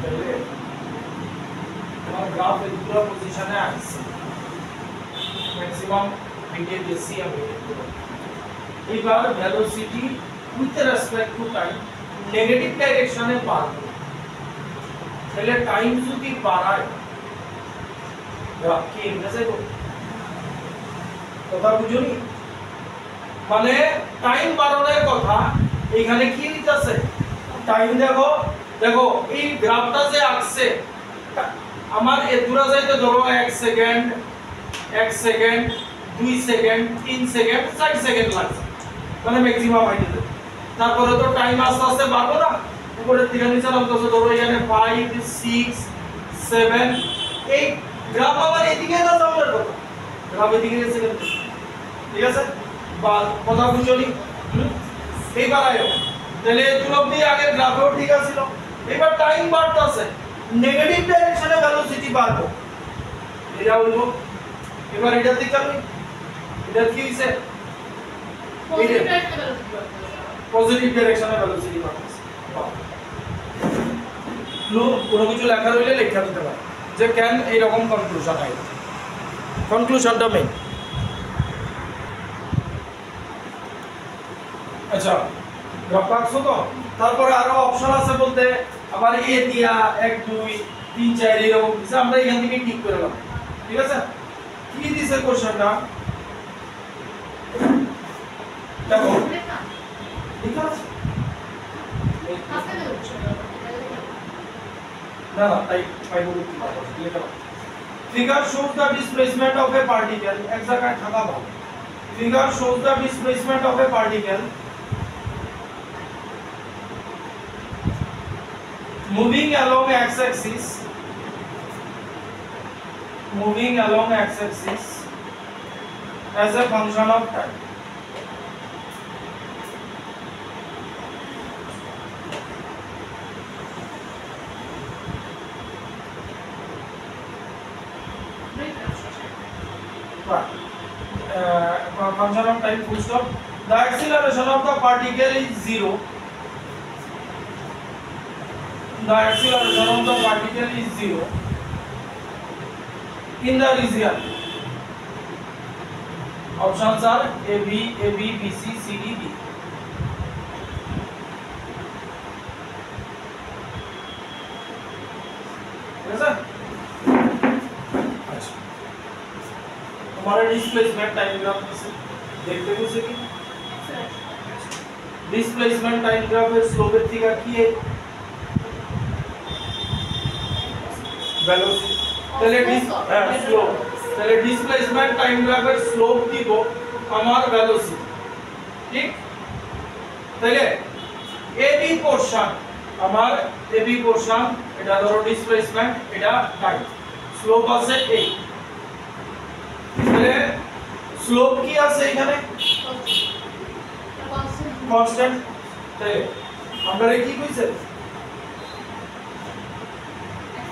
তাহলে আমার গ্রাফ এর পুরো পজিশনে আইছে ম্যাক্সিমাম বিটে বেশি আমি এইবার velocity with respect to time negative ডাইরেকশনে বাড়বে তাহলে টাইম যদি বাড়ায় গ্রাফ কি এমনে যাইব কথা বুঝুনি মানে টাইম বাড়ানোর কথা এখানে কি লিখতেছে টাইম দেখো দেখো এই গ্রাফটা যে আঁকছে আমার এ দূরা যাইতে ধরো 1 সেকেন্ড 2 সেকেন্ড 3 সেকেন্ড 4 সেকেন্ড লাগছে মানে ম্যাক্সিমাম হইতে তারপরে তো টাইম আস্তে আস্তে বাড়বে না উপরে দিকে নিচে নামতেছে ধরো এখানে 5 6 7 8 গ্রাফ আবার এদিকে না যাওয়ার কথা গ্রাফ এদিকে গেছে ঠিক আছে বা কথা বুঝলি এইবার আয়ো তাহলে তুলব দিয়ে আগে গ্রাফেও ঠিক আছিল এবার টাইম বাড়তাছে নেগেটিভ ডাইরেকশনে ভেলোসিটি বাড়বে এটা হইলো এবার এটা দিক যাবে এটা কি হইছে পজিটিভ ডাইরেকশনে ভেলোসিটি বাড়তেছে লো কোনো কিছু লেখা রইলে লেখা দিতে পারে যে কেন এই রকম কনক্লুশন হয় কনক্লুশনটা মেইন আচ্ছা গ্রাফ আঁকছো তো তারপরে আরো অপশন আছে বলতে আবার এ দিয়া 1 2 3 4 এরকম দিছে আমরা এখান থেকে ঠিক করে নাও ঠিক আছে কি দিছে কোশ্চেনটা দেখো ঠিক আছে না না তাই পাইবো কি পাবো লেখা figure shows the displacement of a particle এক জায়গায় থাকা ভালো figure shows the displacement of a particle moving along x-axis as a function of time function of time full stop the acceleration of the particle is 0 the acceleration of the particle is 0 in the region options are AB BC CD D अच्छा हमारा डिस्प्लेसमेंट टाइम ग्राफ से देखते हो से कि डिस्प्लेसमेंट टाइम ग्राफ এর স্লোপের দিকে কি velocity তাহলে স্লোপ তাহলে ডিসপ্লেসমেন্ট টাইম গ্রাফের স্লোপ দিব আমার ভেলোসিটি ঠিক তাহলে এবি পোরশন আমার এবি পোরশন এটা ধরো ডিসপ্লেসমেন্ট এটা টাইম স্লোপ আছে এই তাহলে স্লোপ কি আছে এখানে কনস্ট্যান্ট তাহলে আমরা কি কইছে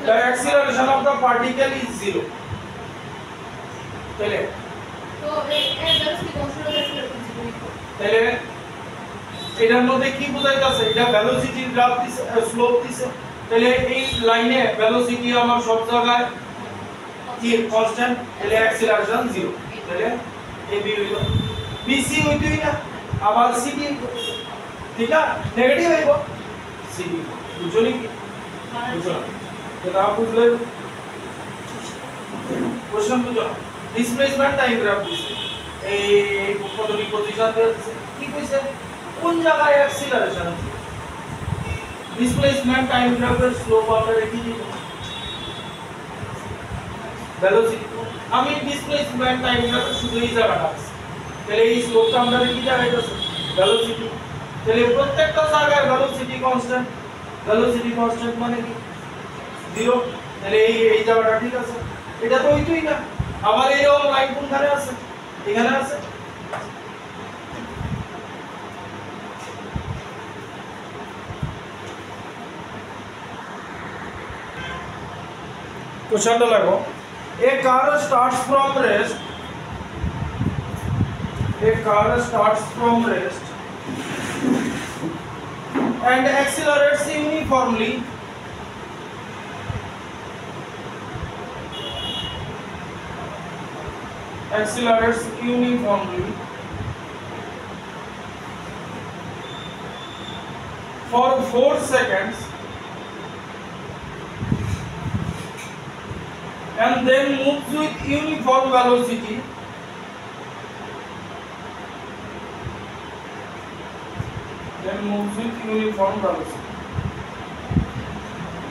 the acceleration of the particle is 0 তাহলে তো এই ভেলোসিটি কনস্ট্যান্ট তাহলে এটার মধ্যে কি বোঝাইতাছে এটা ভেলোসিটির গ্রাফ দিছে স্লোপ দিছে তাহলে এই লাইনে ভেলোসিটি আমার সব জায়গায় কি কনস্ট্যান্ট তাহলে অ্যাক্সিলারেশন 0 তাহলে এবি হইলো বিসি হইতোই না আবার সিডি ঠিক না নেগেটিভ হইব সিডি বুঝলি কি বুঝলা এটা বুঝলে কোশ্চেন বুঝো ডিসপ্লেসমেন্ট টাইম গ্রাফ দিছে এই পদ্ধতি পজিশন দিছে কি কইছে কোন জায়গায় অ্যাক্সিলারেশন আছে ডিসপ্লেসমেন্ট টাইম গ্রাফের স্লোপ আমরা রেখে দিব ভেলোসিটি আমি ডিসপ্লেসমেন্ট টাইম গ্রাফ শুধু এই জায়গাটা আছে তাহলে এই স্লোপটা আমরা রেখে যাইতাছে ভেলোসিটি তাহলে প্রত্যেকটা জায়গায় ভেলোসিটি কনস্ট্যান্ট মানে কি 0 তাহলে এই জায়গাটা ঠিক আছে এটা তো হইতোই না আবার এই রকম লাইন কোনখানে আছে এখানে আছে কোশ্চেনটা লাগো A car starts from rest. A car starts from rest and accelerates uniformly. Accelerates uniformly for 4 seconds and then moves with uniform velocity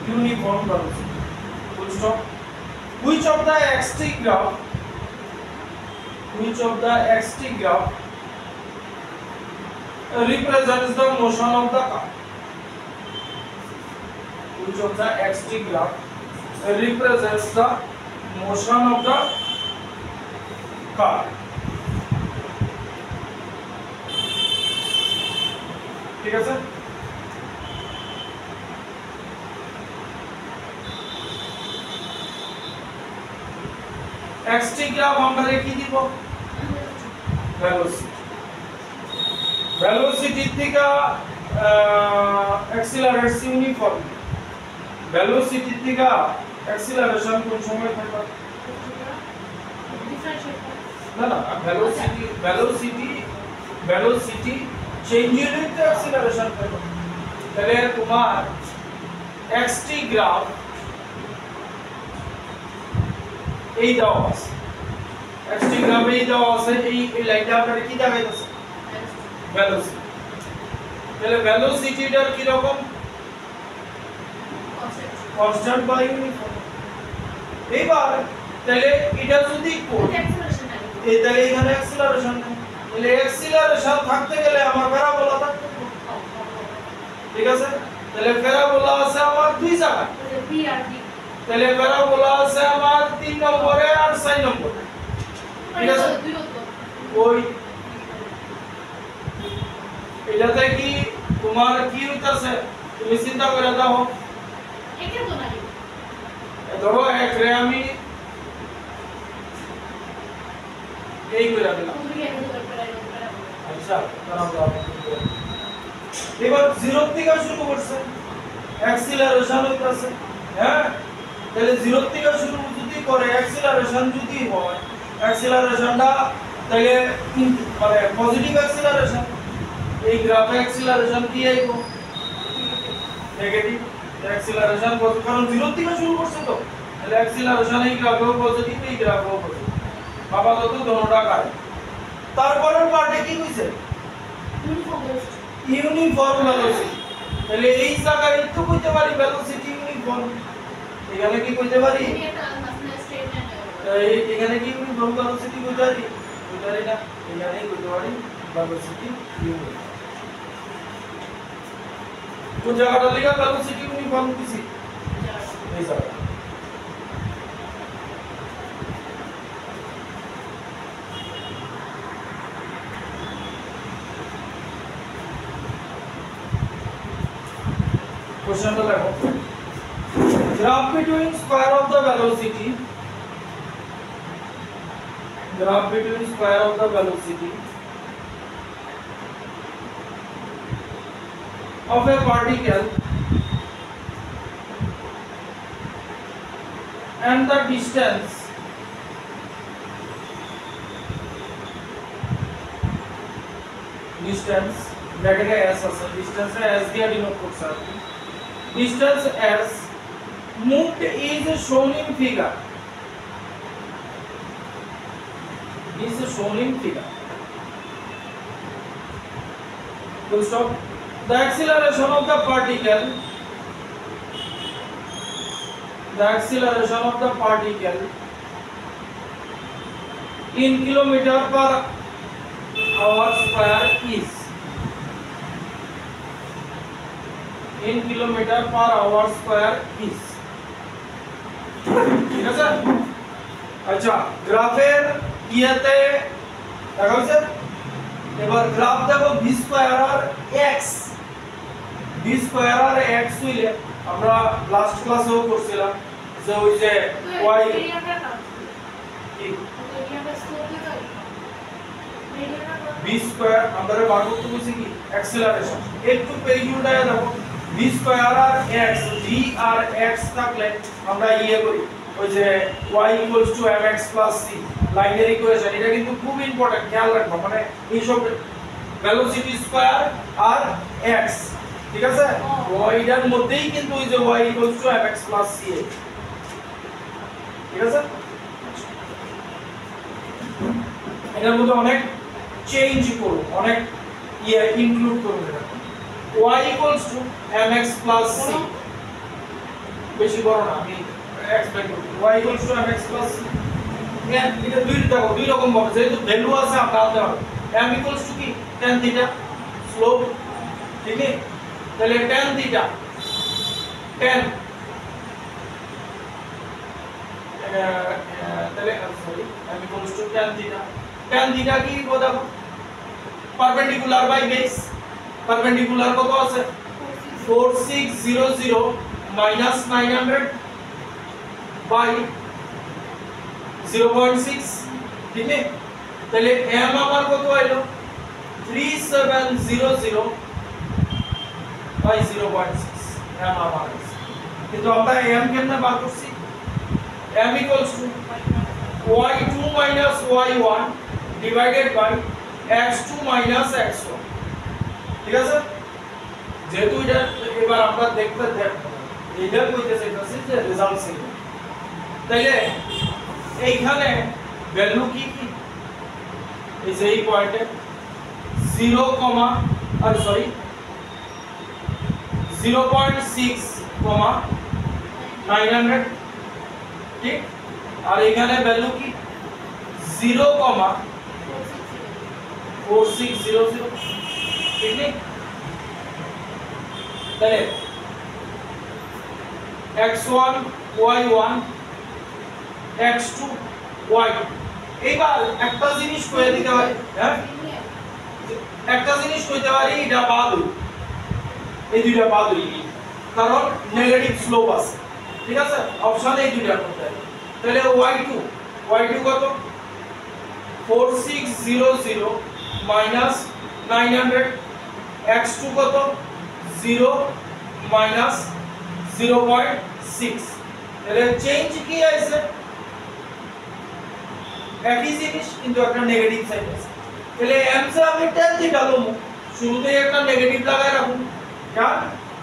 uniform velocity. Full stop. Which of the xt graph represents the motion of the car? Which of the xt graph represents the motion of the car? ঠিক আছে, xt গ্রাফ আমরা কি দিব? ভেলোসিটি থেকে অ্যাক্সিলারেটস ইউনিফর্ম। ভেলোসিটি থেকে অ্যাক্সিলারেশন কোন সময় থাকবে? না ভেলোসিটি চেঞ্জের উইথ অ্যাক্সিলারেশন থাকবে। তাহলে তোমার xt গ্রাফ এই দেওয়া আছে, xt গ্রাফ এই দেওয়া আছে, এই লাইনটা আপনারা কি দেখাইতেছে? ভেলোসিটি। তাহলে ভেলোসিটিটার কি রকম? কনস্ট্যান্ট বা ইউনিফর্ম। এইবার তাহলে এটা যদি এই তাহলে এখানে অ্যাক্সিলারেশন নেই, তাহলে অ্যাক্সিলারেশন থাকতে গেলে আমার প্যারাবোলা থাকতে হবে, ঠিক আছে? তাহলে প্যারাবোলা আছে আমার দুই জায়গায়, তাহলে প্যারাবোলা আছে আমার 3 নম্বরে আর 4 নম্বরে, ঠিক আছে? ওই এটাতে কি তোমার কি হইতাছে তুমি চিন্তা করে দাও। এটা তো নাই, ধরো এক রে আমি এই করে দিলাম, আচ্ছা এবার 0 থেকে শুরু করছে, অ্যাক্সিলারেশন হইতাছে, হ্যাঁ? তাহলে 0 থেকে শুরু যদি করে অ্যাক্সিলারেশন যদি হয়, অ্যাক্সিলারেশনটা তাহলে মানে পজিটিভ অ্যাক্সিলারেশন, এই গ্রাফে অ্যাক্সিলারেশন কি আইবো? নেগেটিভ অ্যাক্সিলারেশন, কারণ 0 থেকে শুরু করছে তো, তাহলে অ্যাক্সিলারেশন এই গ্রাফেও পজিটিভ, এই গ্রাফেও পজিটিভ, আপাতত দোনোটা কারে। তারপরের পার্টে কি কইছে? Uniform velocity. তাহলে এই জায়গায় একটু কইতে পারি ভেলোসিটি ইউনিফর্ম, এখানে কি কইতে পারি? এখানে কি ইউনিফর্ম ভেলোসিটি কইতে পারি? কইতে পারি না, এখানেই কইতে পারি ভেলোসিটি ইউনিফর্ম। কোন জায়গাটা লেখা ভেলোসিটি ইউনিফর্ম দিছি? এই জায়গা। क्वेश्चन देखो, graph between square of the velocity of a particle and the distance bracket s আছে, distance s দিয়ে ডিনোট করছে আর কি। Distance s moved is shown in figure. Full stop. The acceleration of the particle in kilometer per hour square is in kilometer per hour square is, ঠিক আছে? আচ্ছা গ্রাফের ইয়েতে দেখা হয়েছে, এবার গ্রাফ দেখো v স্কয়ার আর x, v স্কয়ার আর x হইলে আমরা লাস্ট ক্লাসেও করছিলাম যে ওই যে y কি গ্রেডিয়েন্ট স্লোপ দিতে হবে গ্রেডিয়েন্ট v স্কয়ার আমরা বার করতে বলছি কি অ্যাক্সিলারেশন একটু পেজ উল্টায় দেখো v স্কয়ার আর x v আর x থাকলে আমরা ইয়ে করি ওই যে y mx c লাইনের ইকুয়েশন এটা কিন্তু খুব ইম্পর্টেন্ট খেয়াল রাখবা মানে এই সব ভেলোসিটি স্কয়ার আর x ঠিক আছে ওইটার মধ্যেই কিন্তু ওই যে y mx c ঠিক আছে এটার মধ্যে অনেক চেঞ্জ করো অনেক ইয়ে ইনক্লুড করো এটা y mx c বেশি বড় না আমি এক্সপ্লেইন করব y mx c এটা দুই রকম ভাবে যেহেতু ভ্যালু আছে আমরা আনতে হবে m কি tan থিটা স্লোপ ঠিক আছে তাহলে tan থিটা tan তাহলে sorry m tan theta tan theta কি কথা পারপেন্ডিকুলার বাই বেস পারপেন্ডিকুলার কত আছে 4600 minus 900 by 0.6 ঠিক আছে তাহলে m আমার কত হলো 3700 by 0.6 m আমার কিন্তু আমরা m কেমনে বার করছি m equals to y2 minus y1 divided by x2 minus x1 ঠিক আছে যেহেতু এটা এবার আমরা দেখতে দেখব এটা কইতেছে এটা যে রেজাল্ট ছিল তাইলে এইখানে ভ্যালু কি কি এই যে এই পয়েন্টে 0, আর সরি 0.6, 900 ঠিক আর এখানে ভ্যালু কি 0, 4600 ঠিক নেই তাহলে x1 y1 x2 y এবার একটা জিনিস কইতে দিতে হয় হ্যাঁ একটা জিনিস কইতে পারি এটা বাদ এই দুইটা বাদ হইলি কারণ নেগেটিভ স্লোপ আছে ঠিক আছে অপশনে এই দুইটা করতে হবে তাহলে y2 কত 4600 minus 900 x2 কত 0 minus 0.6 তাহলে চেঞ্জ কি আছে একই জিনিস কিন্তু একটা নেগেটিভ সাইড আছে তাহলে m से আমি tan থিটা লমু শুরুতেই একটা নেগেটিভ লাগায় রাখুন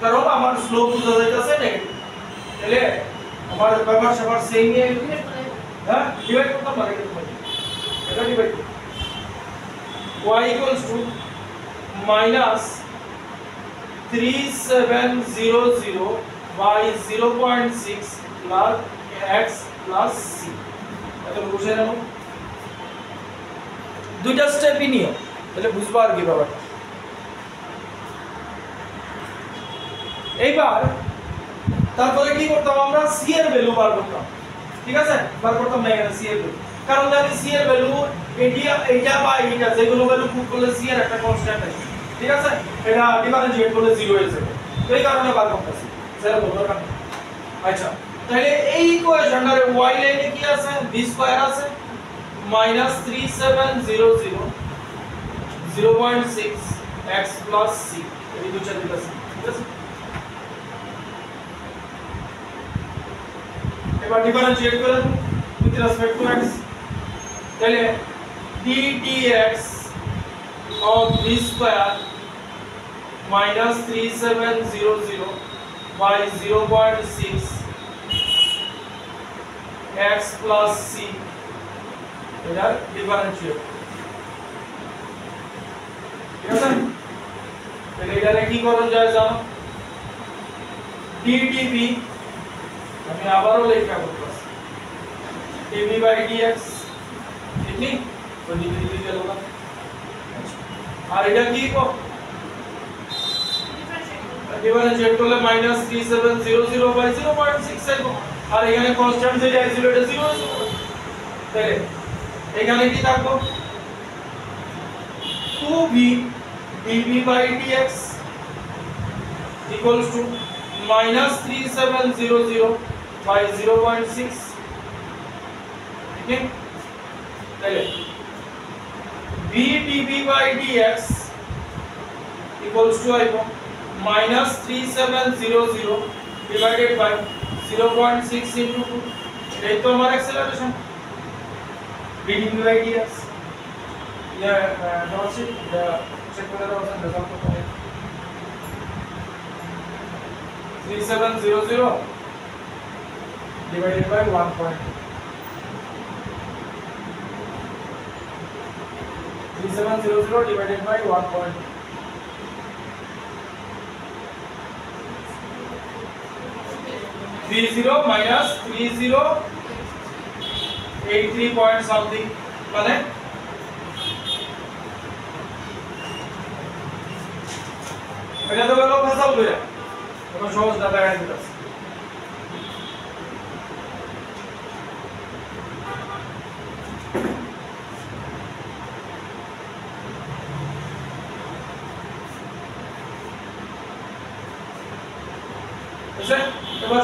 কারণ আমার স্লোপ বোঝা যাইতেছে নেগেটিভ তাহলে আমার ব্যাপার সবার সেম নিয়ে হ্যাঁ ডিভাইড করতে পারে এটা divide y equals to minus 3700 by 0.6 plus x plus c এটা বুঝে নাও দুইটা স্টেপই নিও তাহলে বুঝবা আর কি ব্যাপারটা এইবার তারপরে কি করতাম আমরা c এর ভ্যালু বার করতাম ঠিক আছে বার করতাম না এখানে c এর ভ্যালু কারণ জানি c এর ভ্যালু এটা বা এটা যেগুলো ভ্যালু পুট করলে c এর একটা কনস্ট্যান্ট আছে ঠিক আছে এটা ডিফারেন্সিয়েট করলে 0 হয়ে যাবে তো এই কারণে বার করতেছি সেটা বলতে পারি আচ্ছা তাহলে এই ইকুয়েশনটার y লাইনে কি আছে b স্কয়ার আছে -3700 0.6 x plus c এই দুইটা দিতেছে ঠিক আছে এবার ডিফারেন্সিয়েট করে উইথ রেসপেক্ট টু x তাহলে d dx of b square minus 3700 by 0.6 x plus c এটা ডিফারেন্সিয়েট ঠিক আছে তাহলে এটা কি করুন যায় জানো d dv আমি আবারও লেখা করতেছি dv by dx ঠিক নেই তো dv dv গেল না আর এটা কি কো ডিফারেন্সিয়েট করলে -3700 by 0.6 আইবো আর এখানে কনস্ট্যান্ট যে ছিল এটা 0 হয়ে যাবে তাহলে এখানে কি থাকবে 2v dv by dx equals to -3700 by 0.6 ठीक है তাহলে b dv by dx equals to আইবো -3700 divided by 0.6 into 2 এই তো আমার acceleration b dv by dx या नॉर्सी चेक করে দাও স্যার রেজাল্ট কত হয় 3700 divided by 1. 3700 divided by 1. 30 minus 3083 point something মানে এটা তো হলো ফসল করে এখন সহজ দাদা গাইড দিতেছে এবার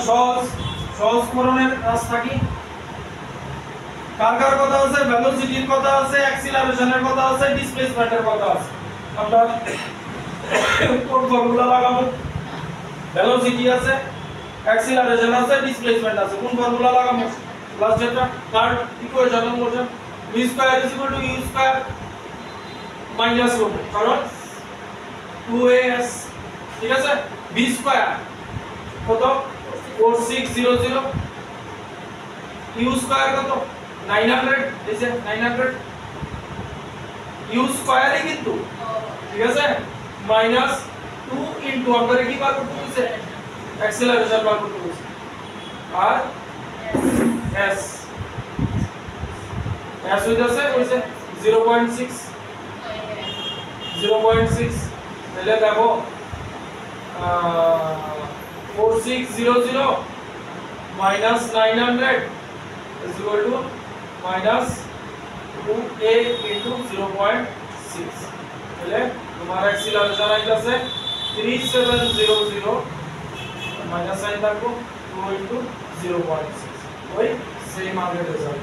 সহজ করণের রাস্তা কি কার কার কথা আছে ভেলোসিটির কথা আছে অ্যাক্সিলারেশনের কথা আছে ডিসপ্লেসমেন্টের কথা আছে আমরা কোন ফর্মুলা লাগাবো ভেলোসিটি আছে অ্যাক্সিলারেশন আছে ডিসপ্লেসমেন্ট আছে কোন ফর্মুলা লাগাবো লাস্ট এটা থার্ড ইকুয়েশন বলছেন v square = u square minus 1 কারণ 2as ঠিক আছে v স্কয়ার কত 4600 u স্কয়ার কত 900 এসে 900 u স্কয়ারই কিন্তু ঠিক আছে মাইনাস 2 ইনটু আমরা কি বার করতে হইছে অ্যাক্সেলারেশন বার করতে হইছে আর s হইছে 0.6 তাহলে দেখো 4600 minus 900 is equal to minus 2a into 0.6 তাহলে তোমার অ্যাক্সিলারেশন আইতাছে 3700 মাইনাস সাইন থাকবো 2 into 0.6 ওই সেম আগের রেজাল্ট